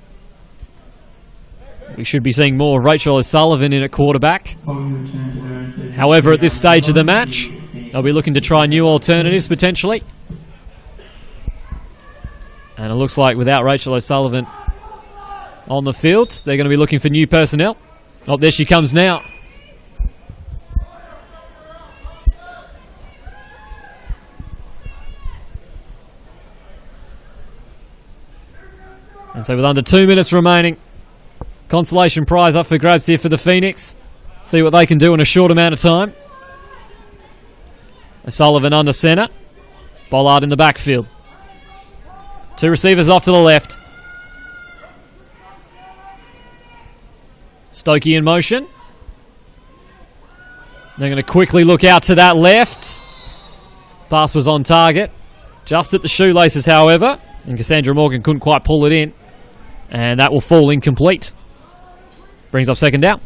we should be seeing more of Rachel O'Sullivan in at quarterback. However, at this stage of the match, they'll be looking to try new alternatives potentially. And it looks like without Rachel O'Sullivan on the field, they're going to be looking for new personnel. Oh, there she comes now. And so with under 2 minutes remaining, consolation prize up for grabs here for the Pheonix. See what they can do in a short amount of time. O'Sullivan under centre. Bollard in the backfield. 2 receivers off to the left. Stokey in motion. They're going to quickly look out to that left. Pass was on target. Just at the shoelaces, however. And Cassandra Morgan couldn't quite pull it in. And that will fall incomplete. Brings up second down.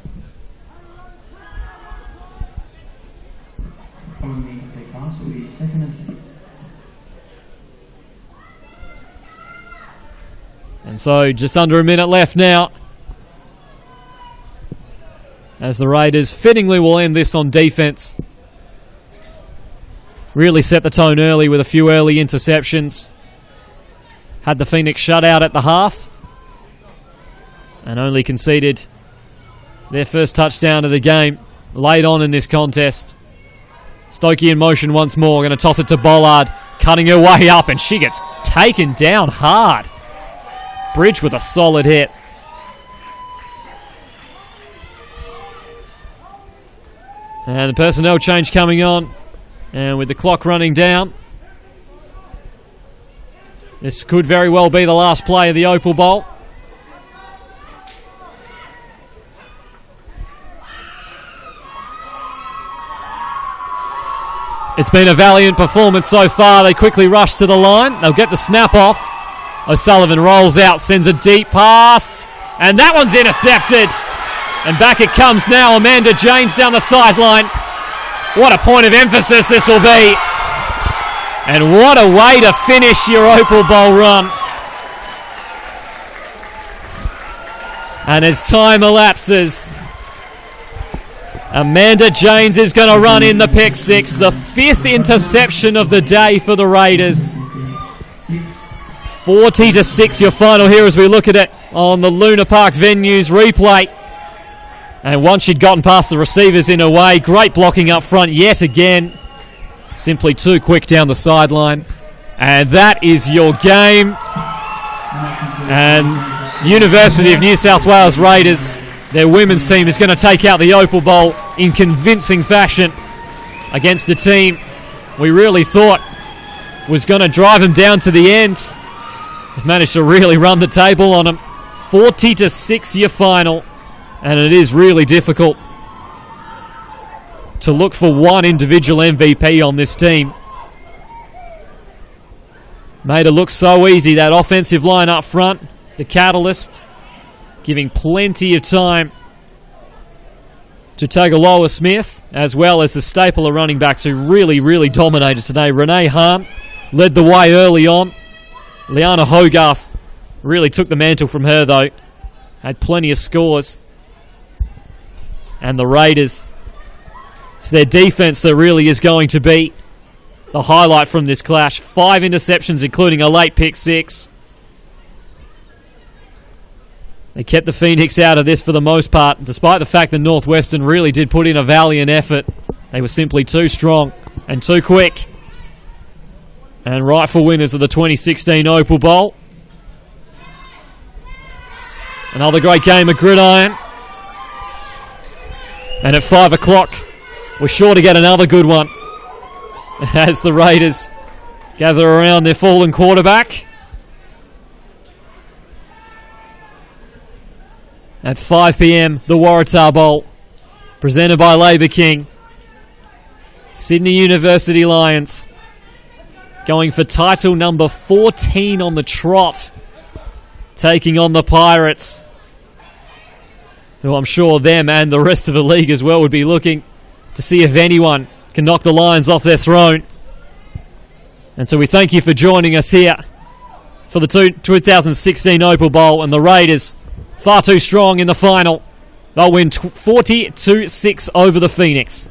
Following the incomplete pass will be 2nd and 5. And so just under a minute left now, as the Raiders fittingly will end this on defence. Really set the tone early with a few early interceptions. Had the Pheonix shut out at the half. And only conceded their first touchdown of the game late on in this contest. Stokey in motion once more. Going to toss it to Bollard. Cutting her way up, and she gets taken down hard. Bridge with a solid hit. And the personnel change coming on. And with the clock running down, this could very well be the last play of the Opal Bowl. It's been a valiant performance so far. They quickly rush to the line. They'll get the snap off. O'Sullivan rolls out, sends a deep pass. And that one's intercepted. And back it comes now. Amanda James down the sideline. What a point of emphasis this will be. And what a way to finish your Opal Bowl run. And as time elapses, Amanda James is going to run in the pick six, the 5th interception of the day for the Raiders. 40-6 your final here as we look at it on the Luna Park venues replay. And once she'd gotten past the receivers in a way, great blocking up front yet again. Simply too quick down the sideline. And that is your game. And University of New South Wales Raiders, their women's team, is going to take out the Opal Bowl in convincing fashion against a team we really thought was going to drive them down to the end. They've managed to really run the table on them. 40-6 your final, and it is really difficult to look for one individual MVP on this team. Made it look so easy, that offensive line up front, the catalyst, giving plenty of time to Tagaloa Smith, as well as the staple of running backs who really dominated today. Renee Hahn led the way early on. Liana Hogarth really took the mantle from her, though. Had plenty of scores. And the Raiders, it's their defense that really is going to be the highlight from this clash. 5 interceptions, including a late pick six. They kept the Pheonix out of this for the most part, despite the fact that Northwestern really did put in a valiant effort. They were simply too strong and too quick. And rightful winners of the 2016 Opal Bowl. Another great game of Gridiron. And at 5 o'clock, we're sure to get another good one as the Raiders gather around their fallen quarterback. At 5 p.m, the Waratah Bowl, presented by Labour King. Sydney University Lions going for title number 14 on the trot, taking on the Pirates, who I'm sure them and the rest of the league as well would be looking to see if anyone can knock the Lions off their throne. And so we thank you for joining us here for the 2016 Opal Bowl, and the Raiders far too strong in the final. They'll win 40-6 over the Pheonix.